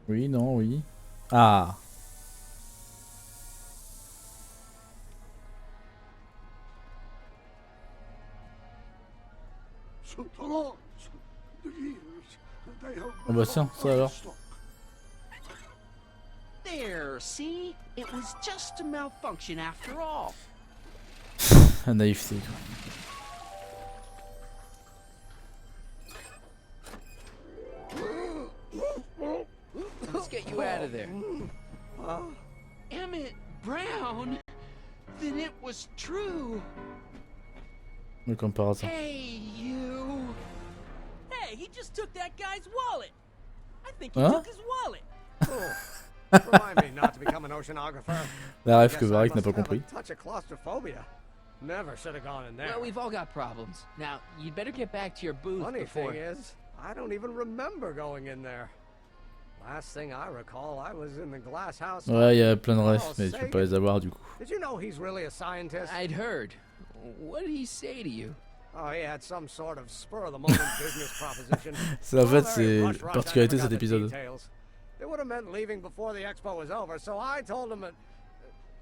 Oui, non, oui. Ah. Ah bah tiens, ça alors. There, see? It was just a malfunction after all. La naïveté, quoi. Let's get you out of there. Emmett Brown? Then it was true. Mais comme par hasard. Hey, you. Hey, he just took that guy's wallet. I think he Huh? took his wallet. Remind me not to become an oceanographer. La rêve que Guess I Varric n'a must pas have a compris. touch of claustrophobia. Never should have gone in there. Well, we've all got problems. Now, you'd better get back to your booth Funny before... thing is, I don't even remember going in there. Last thing I recall, I was in the glass house. Ouais, il y a plein de rêves, mais tu peux pas les avoir du coup. Did you know he's really a scientist? I'd heard. What did he say to you? Oh, he had some sort of spur-of-the-moment business proposition. En fait, c'est la particularité de cet épisode. It would have meant leaving before the expo was over, so I told him that...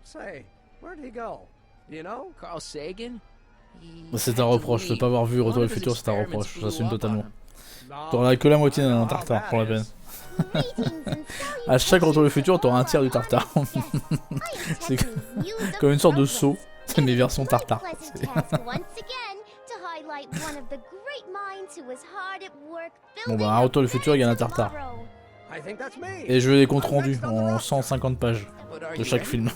Say, where'd he go? You know? Carl Sagan? C'est un reproche, de pas avoir vu Retour au futur, c'est un reproche, j'assume totalement. T'auras que la moitié d'un tartare pour la peine. À chaque Retour au futur, t'auras un tiers du tartare. C'est comme une sorte de saut, c'est mes versions tartare. Bon bah, un Retour au futur, il y a un tartare. Et je veux des comptes rendus en 150 pages de chaque film.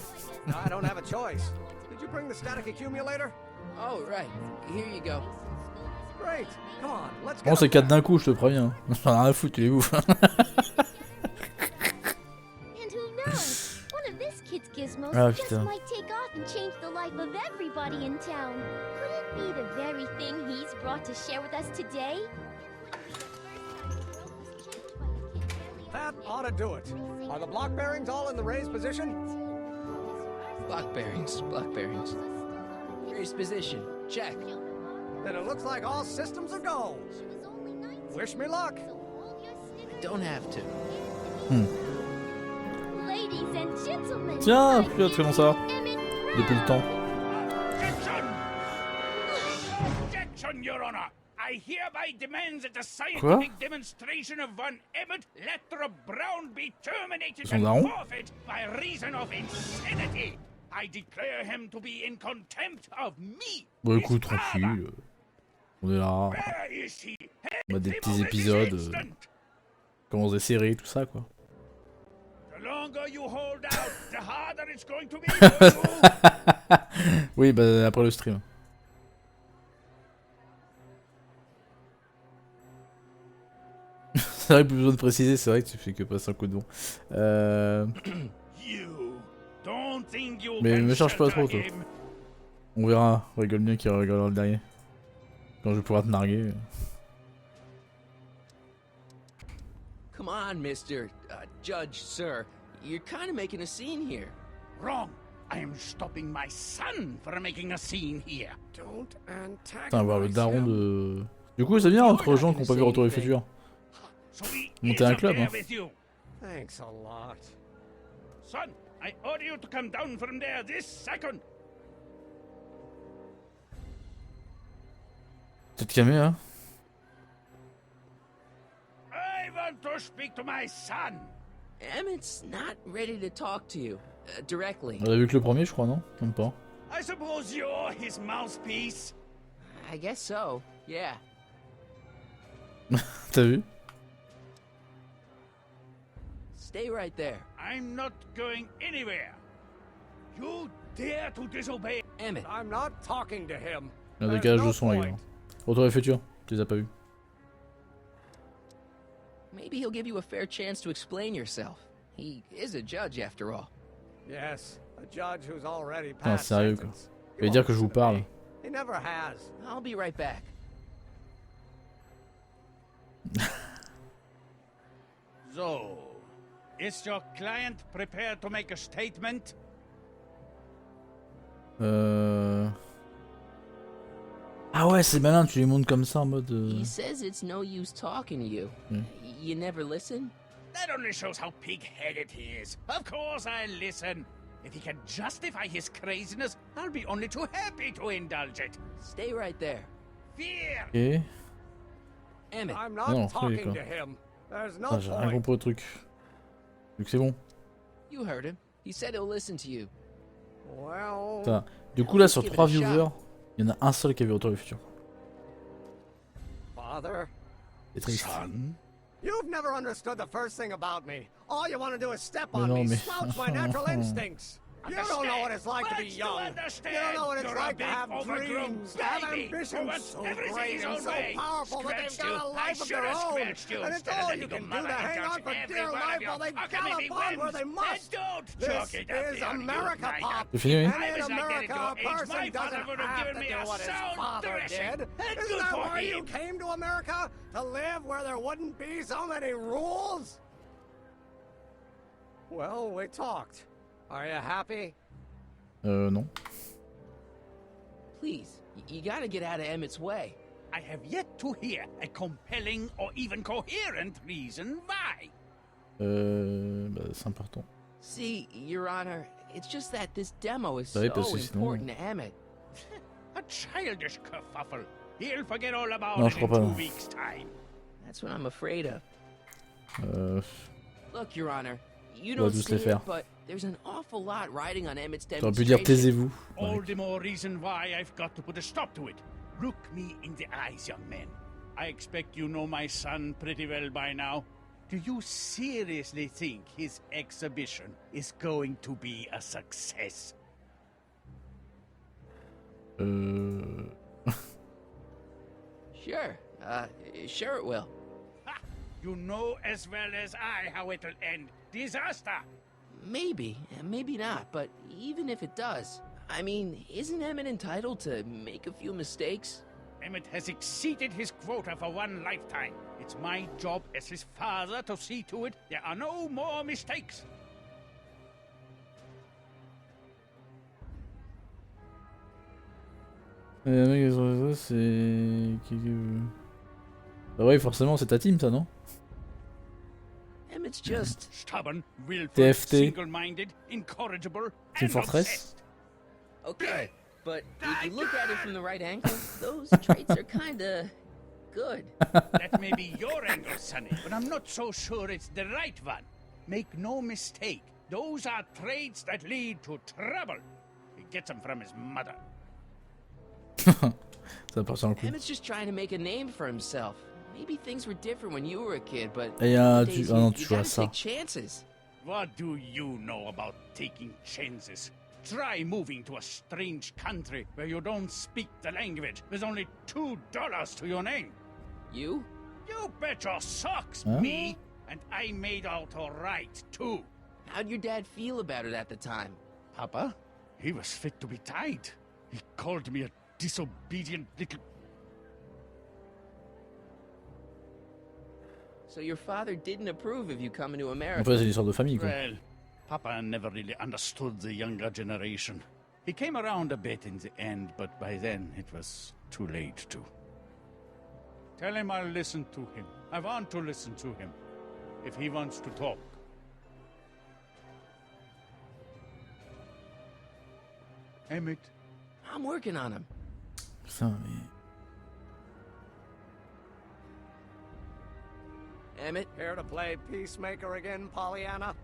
I don't have a choice. Did you bring the static accumulator? Oh, right. Here you go. Great. Come on, let's Bon, c'est 4 d'un coup, je te préviens. J'en ai rien à foutre, tu les ouf. And who knows? One of this kid's gizmos Ah, just putain. might take off and change the life of everybody in town. Could it be the very thing he's brought to share with us today? That ought to do it. Are the block bearings all in the raised position? Block bearings, block bearings. Raised position, check. Then it looks like all systems are go. Wish me luck. I don't have to. Ladies and gentlemen, Tiens, Piotr, comment ça va? Depuis le temps. Objection, Your Honor! I hereby demand that the Quoi? scientific demonstration of one Emmett Letter Brown be terminated Son and daron? forfeit by reason of insanity. I declare him to be in contempt of me. Bon, écoute, tranquille. On est là. Where is he? On a des petits épisodes. Commence des séries, tout ça, quoi. The longer you hold out, the harder it's going to be for you. Oui, bah après le stream. C'est vrai, plus besoin de préciser, c'est vrai que tu fais que passer un coup de vent. Mais me charge pas trop, toi. On verra, rigole bien qui rigolera le dernier. Quand je pourrai te narguer. Come on, Mr. Judge, sir. You're kind of making a scene here. Wrong. I am stopping my son from making a scene here. Don't Putain, voir le daron de... Du coup, c'est bien entre gens qui n'ont pas vu Retour au futur. Monter un club, hein. Thanks a lot. Son, I order you to come down from there this second. peut-être calmer, hein. I want to speak to my son. Emmett's not ready to talk to you directly. On a vu que le premier, je crois, non? Même pas. I suppose you're his mouthpiece. I guess so, yeah. T'as vu? Stay right there. I'm not going anywhere. You dare to disobey. Emmett. I'm not talking to him. Il y a un décalage de son, les gars. Retour et futur, tu les as pas vus. Maybe he'll give you a fair chance to explain yourself. He is a judge after all. Yes, a judge who's already Non, passed sérieux quoi. sentence. Il va dire que je vous parle. He never has. I'll be right back. So, is your client prepared to make a statement? Ah ouais, c'est malin, tu les montres comme ça en mode... He says it's no use talking to you. You never listen? That only shows how pig-headed he is. Of course I listen. If he can justify his craziness, I'll be only too happy to indulge it. Stay right there. Fear! Ok. Emmett. I'm not Non, talking to him. There's no Ah, j'ai rien point. compris au truc. Donc c'est bon. You heard him. He said he'll listen to you. Well... Ça. Du coup là sur 3 viewers, il y en a un seul qui a vu Retour et futur. Father? C'est triste. Son? You've never understood the first thing about me. All you want to do is step Mais on non, me, mais- slouch my natural instincts. You don't know what it's like to be What's young. understand? You don't know what it's You're a like to big, have overgrown dreams, to have baby who ambitions wants so everything great his and own so way. powerful that they've Scratched got a you. life I of should their have own. scratched you And it's instead of all the you little can do mother to hang who on does for every dear one of life your while they fucking gallop on where whims. they must. Then don't This chuck it up is there, you America, niner. Pop. C'est fini, oui? And I in was not getting America, to a your age. person My father doesn't would have have given to me do a what his sound father dressing. did. And Isn't good that for why you him. came to America? To live where there wouldn't be so many rules? Well, we talked. Are you happy? Non. Please, you gotta get out of Emmett's way. I have yet to hear a compelling or even coherent reason why. Bah c'est important. See, Your Honor, it's just that this demo is Bah oui, so parce que sinon- important to Emmett. A childish kerfuffle. He'll forget all about Non, it je in crois 2 pas. weeks' time. That's what I'm afraid of. Look, Your Honor, you On va don't tous see les it, faire. but there's an awful lot riding on Emmett's T'aurais pu dire demonstration. taisez-vous. All the more reason why I've got to put a stop to it. Look me in the eyes, young man. I expect you know my son pretty well by now. Do you seriously think his exhibition is going to be a success? Sure, sure it will. Ha! You know as well as I how it'll end. Disaster! Maybe, maybe not, but even if it does, I mean, isn't Emmett entitled to make a few mistakes? Emmett has exceeded his quota for one lifetime. It's my job as his father to see to it there are no more mistakes. C'est... Bah ouais, forcément, c'est ta team, ça, non? Emmett's just Stubborn, willful, TFT. single-minded, incorrigible, Team and Fortress. obsessed. okay, but if you look at it from the right angle, those traits are kinda good. That may be your angle, Sonny, but I'm not so sure it's the right one. Make no mistake, those are traits that lead to trouble. He gets them from his mother. Ça part sur le coup. Emmett's just trying to make a name for himself. Maybe things were different when you were a kid, but Et y a nowadays ah non, you tu joues à gotta ça. take chances. What do you know about taking chances? Try moving to a strange country where you don't speak the language with only $2 to your name. You? You bet your socks, Huh? me. And I made out all right, too. How'd your dad feel about it at the time? Papa? He was fit to be tied. He called me a disobedient little... So your father didn't approve of you coming to En America? fait, c'est une histoire de famille, quoi. Well, Papa never really understood the younger generation. He came around a bit in the end, but by then it was too late to. Tell him I'll listen to him. I want to listen to him. If he wants to talk. Emmett. I'm working on him. Putain, mais... Emmett? Here to play peacemaker again, Pollyanna?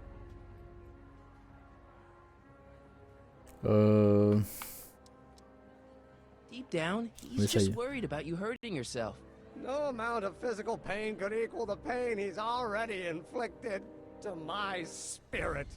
Deep down, he's just worried about you hurting yourself. No amount of physical pain could equal the pain he's already inflicted to my spirit.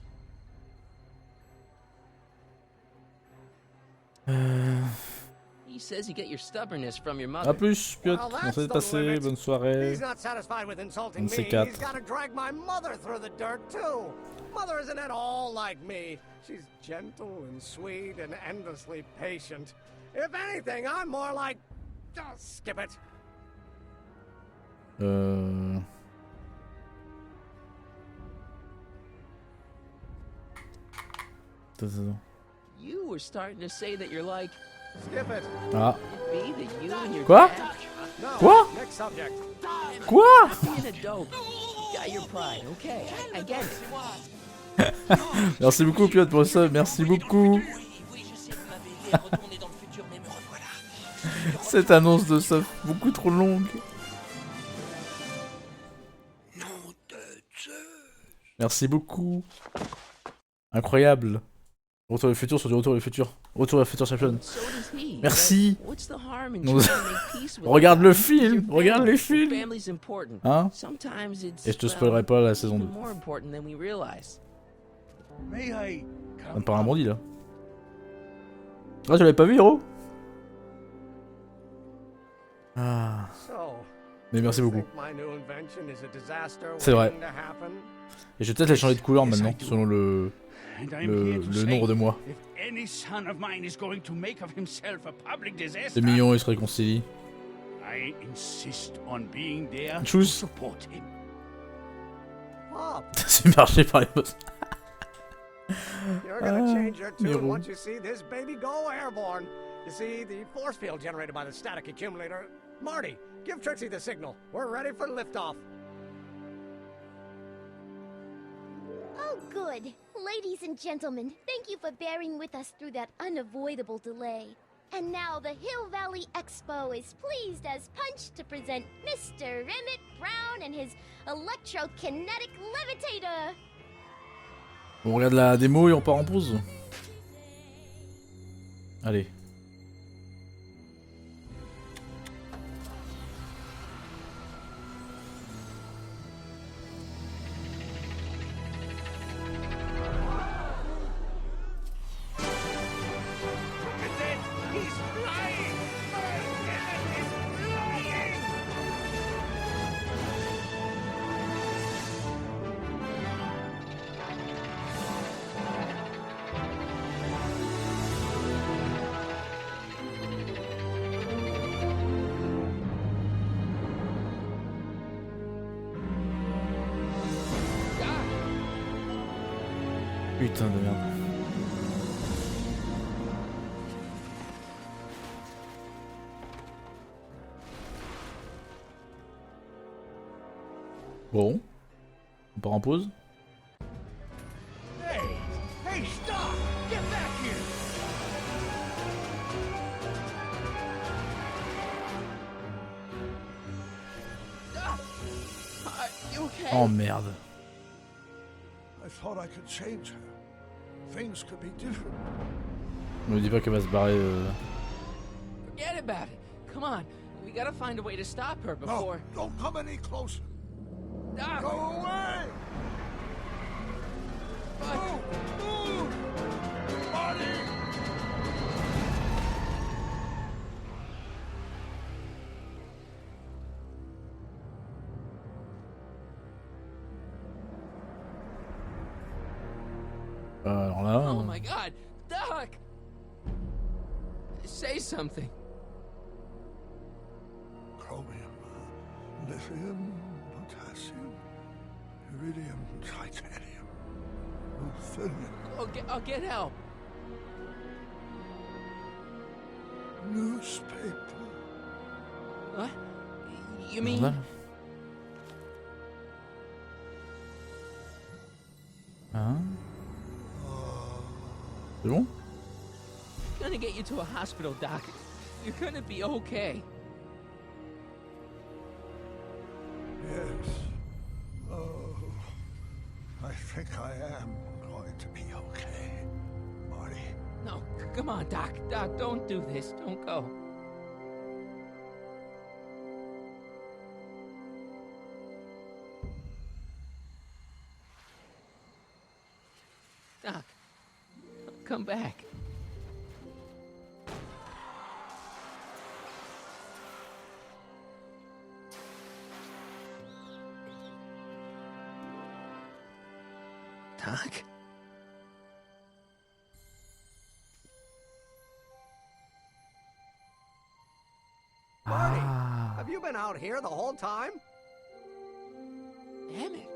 He says you get your stubbornness from your mother. A plus, Piotr. On s'est passé. Bonne soirée. He's not satisfied with insulting me. He's got to drag my mother through the dirt too. Mother isn't at all like me. She's gentle and sweet and endlessly patient. If anything, I'm more like... Oh, skip it. You were starting to say that you're like... Skip it. Ah. Be that you and your Quoi? dad... Quoi? Next subject. Quoi? Being a dope. You got your pride, okay? I get it. Merci beaucoup, Piotr, pour ça. Merci beaucoup. Cette annonce de ça beaucoup trop longue. Merci beaucoup. Incroyable. Retour le futur sur du Retour le futur. Retour le futur champion. Merci. Regarde le film. Regarde les films. Hein? Et je te spoilerai pas la saison 2. Ça me paraît un bandit là. Ah, je l'avais pas vu, héros. Ah. Mais merci beaucoup. C'est vrai. Et je vais peut-être les changer de couleur maintenant, selon le nombre de mois. C'est mignon, ils se réconcilient. Tchuss. C'est marché par les boss. You're gonna change your tune once you see this baby go airborne. You see, the force field generated by the static accumulator. Marty, give Trixie the signal. We're ready for liftoff. Oh, good. Ladies and gentlemen, thank you for bearing with us through that unavoidable delay. And now the Hill Valley Expo is pleased as punch to present Mr. Emmett Brown and his electrokinetic levitator. On regarde la démo et on part en pause. Allez. Putain de merde. Bon. On part en pause. Hey! Hey, stop! Get back here! You okay? Oh merde. I thought I could change her. Things could be different. Ne me dis pas qu'elle va se barrer. Forget about it. Come on. We gotta find a way to stop her before... No, don't come any closer. Doc. Go away! Move! Marty! Alors là. Oh my god! Doc! Say something. Chromium, lithium, potassium, iridium, titanium, ruthenium. I'll get help. Newspaper. What? You mean... Hein? C'est bon? Gonna get you to a hospital, Doc. You're gonna be okay. Yes, Come on, Doc. Doc, don't do this. Don't go. Doc, come back. Doc? Marty, have you been out here the whole time? Emmett,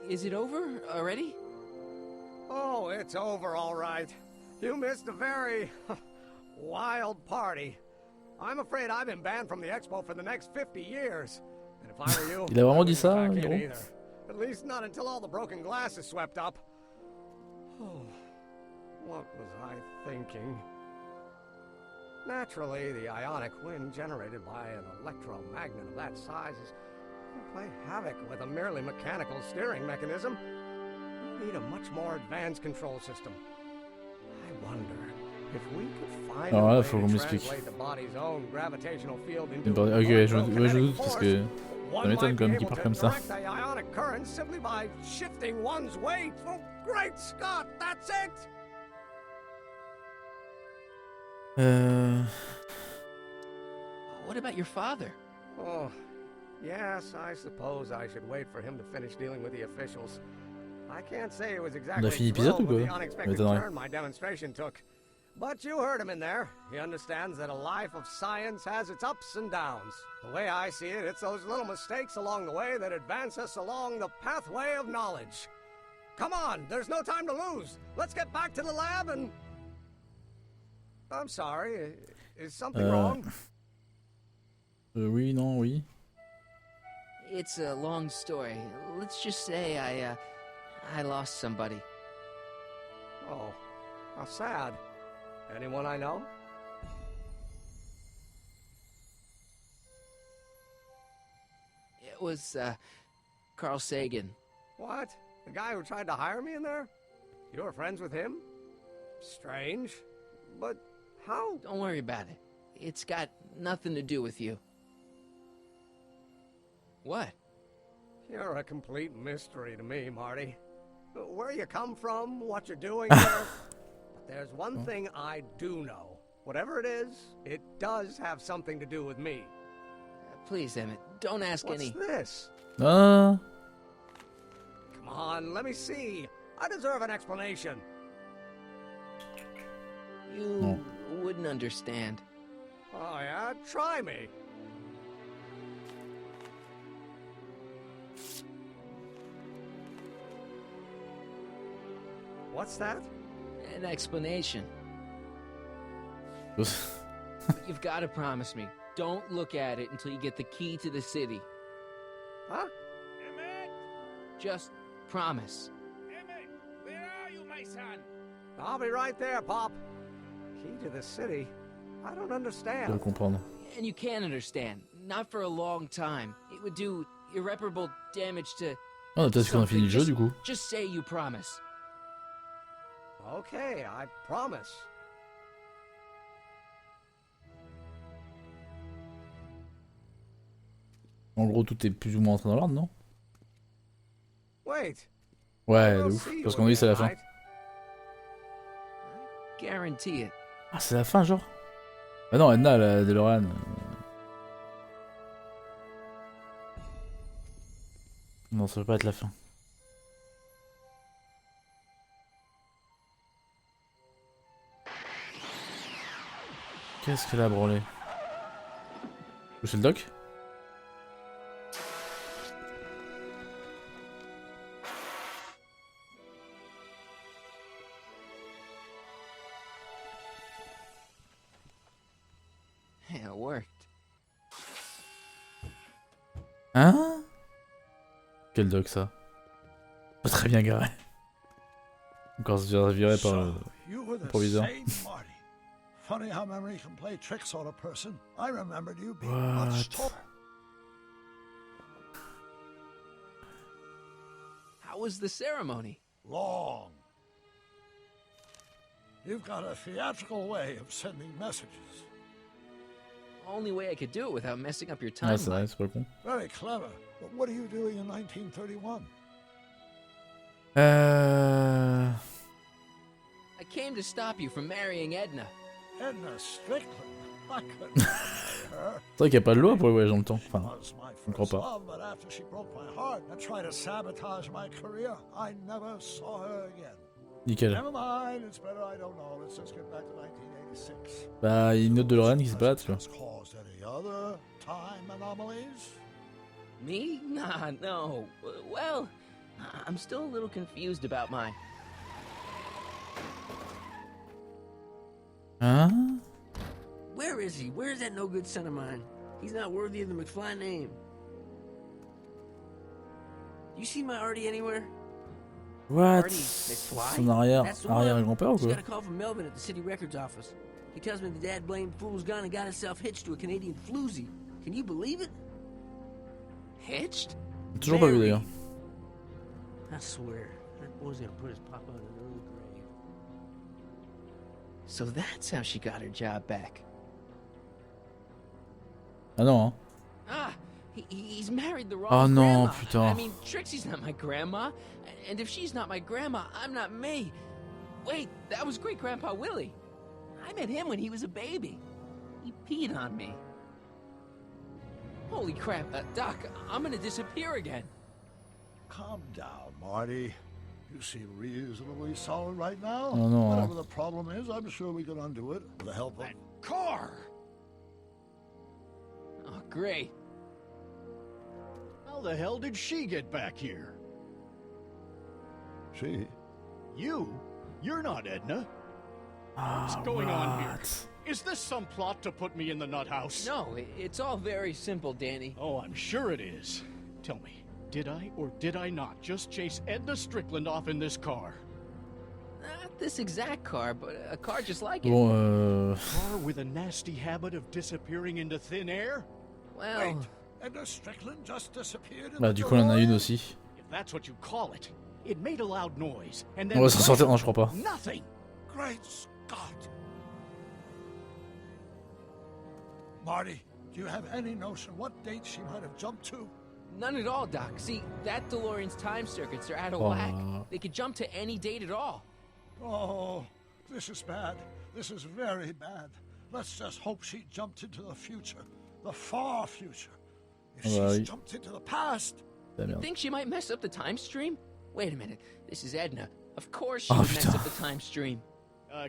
is it over already? Oh, it's over all right. You missed a very wild party. I'm afraid I've been banned from the expo for the next 50 years. And if I were you, Il a vraiment dit ça, I wouldn't be back in gros. either. At least not until all the broken glass is swept up. Oh, what was I thinking? Naturally, the ionic wind generated by an electromagnet of that size is going to play havoc with a merely mechanical steering mechanism. We need a much more advanced control system. I wonder if we could find Alors a là, way faut qu'on to m'explique. translate the body's own gravitational field into Ok, je electrokinetic doute parce que force. ça m'étonne quand même qu'il One part might comme be ça. able to direct the ionic current simply by shifting one's weight. Oh, great Scott, that's it! What about your father? Oh, yes, I suppose I should wait for him to finish dealing with the officials. I can't say it was exactly fini l'épisode thrilled ou with quoi? the unexpected M'étonnerait. turn my demonstration took. But you heard him in there. He understands that a life of science has its ups and downs. The way I see it, it's those little mistakes along the way that advance us along the pathway of knowledge. Come on, there's no time to lose. Let's get back to the lab and... I'm sorry, is something wrong? Oui, non, oui. It's a long story. Let's just say I lost somebody. Oh, how sad. Anyone I know? It was, Carl Sagan. What? The guy who tried to hire me in there? You were friends with him? Strange. But how? Don't worry about it. It's got nothing to do with you. What? You're a complete mystery to me, Marty. Where you come from, what you're doing there. But there's one thing I do know. Whatever it is, it does have something to do with me. Please, Emmett, don't ask What's any... this? Ah. Come on, let me see. I deserve an explanation. You wouldn't understand. Oh, yeah? Try me. What's that? An explanation. You've got to promise me. Don't look at it until you get the key to the city. Huh? Emmett! Just promise. Emmett! Where are you, my son? I'll be right there, Pop. Key to the city? I don't Je understand. dois comprendre. And you can't understand. Not for a long time. It would do irreparable damage to... Ah, peut-être qu'on a fini le jeu du coup. Just say you promise. Okay, I promise. En gros, tout est plus ou moins entré dans l'ordre, non? Wait. Ouais, de We'll ouf. see Parce you qu'on dit c'est la fin. again, right? Guarantee it. Ah, c'est la fin, genre? Ah non, Edna, la DeLorean. Non, ça peut pas être la fin. Qu'est-ce qu'elle a branlé? Ou c'est le doc? Yeah, it worked. Hein? Quel doc ça? Pas très bien garé. Encore se faire virer par le You were the proviseur. same Marty. Funny how memory can play tricks on a person. I remembered you being much taller. How was the ceremony? Long. You've got a theatrical way of sending messages. Only way I could do it without messing up your Ah, c'est timeline. vrai, c'est pas con. Very clever. But what are you doing in 1931? I came to stop you from marrying Edna. Edna Strickland. I couldn't marry her. C'est vrai qu'il n'y a pas de loi pour les voyages dans le temps. Enfin, Was my je ne crois first pas. love, but after she broke my heart and tried to sabotage my career, I never saw her again. Nickel. Never mind, it's better I don't know. Let's just get back to 1986. Bah, il y a une autre de Lorraine qui se bat, tu vois. Caused any other time anomalies? Me? Nah, no. Well, I'm still a little confused about my... Hein? Where is he? Where's that no-good son of mine? He's not worthy of the McFly name. You see my Artie anywhere? What? Artie McFly? Son arrière-grand-père ou Just quoi? got a call from Melvin at the city records office. He tells me the dad-blamed fool's gone and got himself hitched to a Canadian floozy. Can you believe it? Hitched? Toujours pas vu d'ailleurs. I swear, that boy's gonna put his papa in an early grave. So that's how she got her job back. Ah non, hein. Ah, he's married the wrong Oh non, grandma. putain. I mean, Trixie's not my grandma, and if she's not my grandma, I'm not me. Wait, that was great-grandpa Willie. I met him when he was a baby. He peed on me. Holy crap, Doc, I'm gonna disappear again. Calm down, Marty. You seem reasonably solid right now. Oh no. Whatever the problem is, I'm sure we can undo it with the help of... Car! Oh, great. How the hell did she get back here? She? You? You're not Edna. What's going on here? Is this some plot to put me in the nut house? No, it's all very simple, Danny. Oh, I'm sure it is. Tell me, did I or did I not just chase Edna Strickland off in this car? Not this exact car, but a car just like it. Bon, Car with a nasty habit of disappearing into thin air? Well... Wait, Edna Strickland just disappeared in Bah, the du coup, on en a une DeLorean? aussi. If that's what you call it. It made a loud noise, and then... On va s'en sortir, non, je crois pas. Nothing! Great Scott! Marty, do you have any notion what date she might have jumped to? None at all, Doc. See, that DeLorean's time circuits are out of whack. They could jump to any date at all. Oh, this is bad. This is very bad. Let's just hope she jumped into the future. The far future. If she's jumped into the past... You think she might mess up the time stream? Wait a minute. This is Edna. Of course she would mess up the time stream.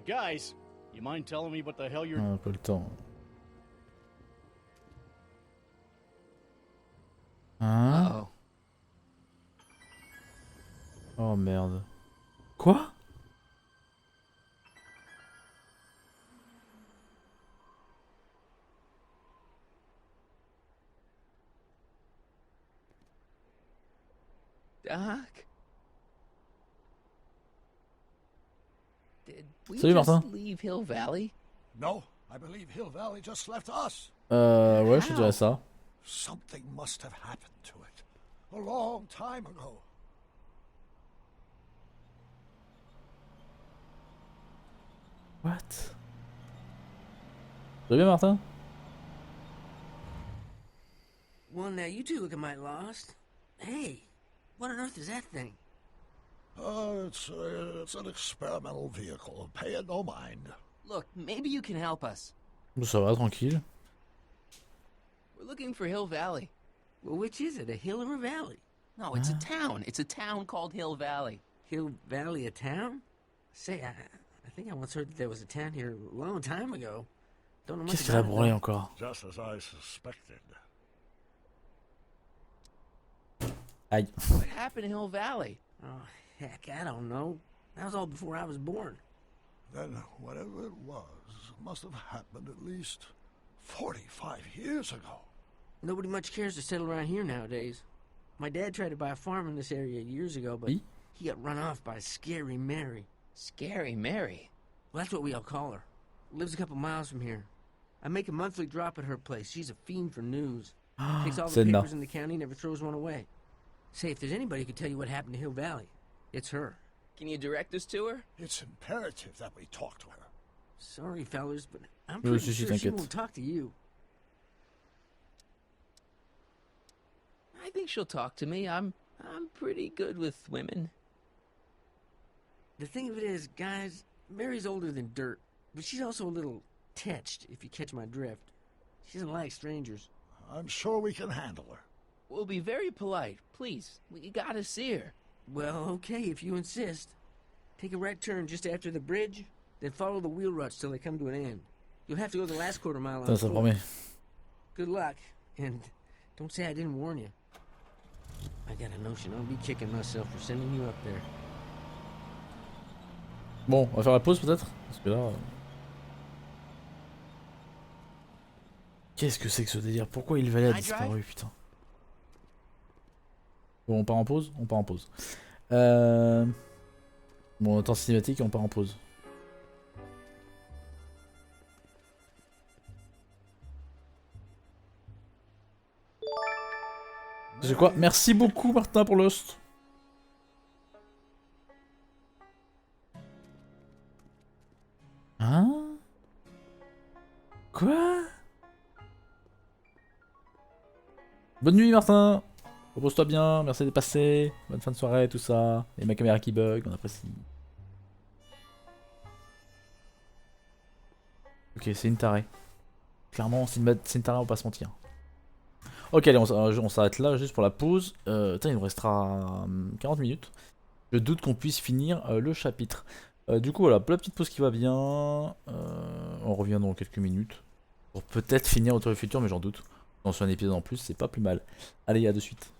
Guys, you mind telling me what the hell you're... Ah, pas le temps. Hein? Uh-oh. Oh merde. Quoi? Doc? Did we Salut, just Martin. leave Hill Valley? No, I believe Hill Valley just left us. Ouais, je te dirais ça. Something must have happened to it. A long time ago. What? Tu vas bien, Martin? Well, now you two look a mite lost. Hey, what on earth is that thing? It's an experimental vehicle. Pay it no mind. Look, maybe you can help us. Ça va, tranquille. We're looking for Hill Valley. Well, which is it, a hill or a valley? No, it's a town. It's a town called Hill Valley. Hill Valley, a town? Say, I think I once heard that there was a town here a long time ago. Don't know much Qu'est-ce qu'elle a about it, branlé though. encore? Just as I suspected. Aïe. What happened to Hill Valley? Oh, heck, I don't know. That was all before I was born. Then whatever it was must have happened at least 45 years ago. Nobody much cares to settle around here nowadays. My dad tried to buy a farm in this area years ago, but he got run off by Scary Mary. Scary Mary? Well, that's what we all call her. Lives a couple miles from here. I make a monthly drop at her place. She's a fiend for news. Takes all the Sedna. papers in the county, never throws one away. Say, if there's anybody who could tell you what happened to Hill Valley, it's her. Can you direct us to her? It's imperative that we talk to her. Sorry, fellas, but I'm Oui, pretty si, sure she t'inquiète. won't talk to you. I think she'll talk to me. I'm pretty good with women. The thing of it is, guys, Mary's older than dirt, but she's also a little tetched, if you catch my drift. She doesn't like strangers. I'm sure we can handle her. We'll be very polite. Please, we gotta see her. Well, okay, if you insist. Take a right turn just after the bridge, then follow the wheel ruts till they come to an end. You'll have to go the last quarter mile on Ça, ça foot. promet. Good luck, and don't say I didn't warn you. I got a notion I'll be kicking myself for sending you up there. Bon, on va faire la pause peut-être? Parce que là... Qu'est-ce que c'est que ce délire? Pourquoi il valait a disparu, putain? Bon, on part en pause? On part en pause. Bon, temps cinématique, on part en pause. C'est quoi? Merci beaucoup Martin pour l'host. Hein? Quoi? Bonne nuit Martin. Repose-toi bien, merci d'être passé. Bonne fin de soirée, tout ça. Et ma caméra qui bug, on apprécie. Ok, c'est une tarée. Clairement, c'est une tarée, on va pas se mentir. Ok, allez, on s'arrête là juste pour la pause. Putain, il nous restera 40 minutes. Je doute qu'on puisse finir le chapitre. Du coup, voilà, la petite pause qui va bien. On revient dans quelques minutes. Pour peut-être finir Retour vers le futur, mais j'en doute. Dans un épisode en plus, c'est pas plus mal. Allez, à de suite.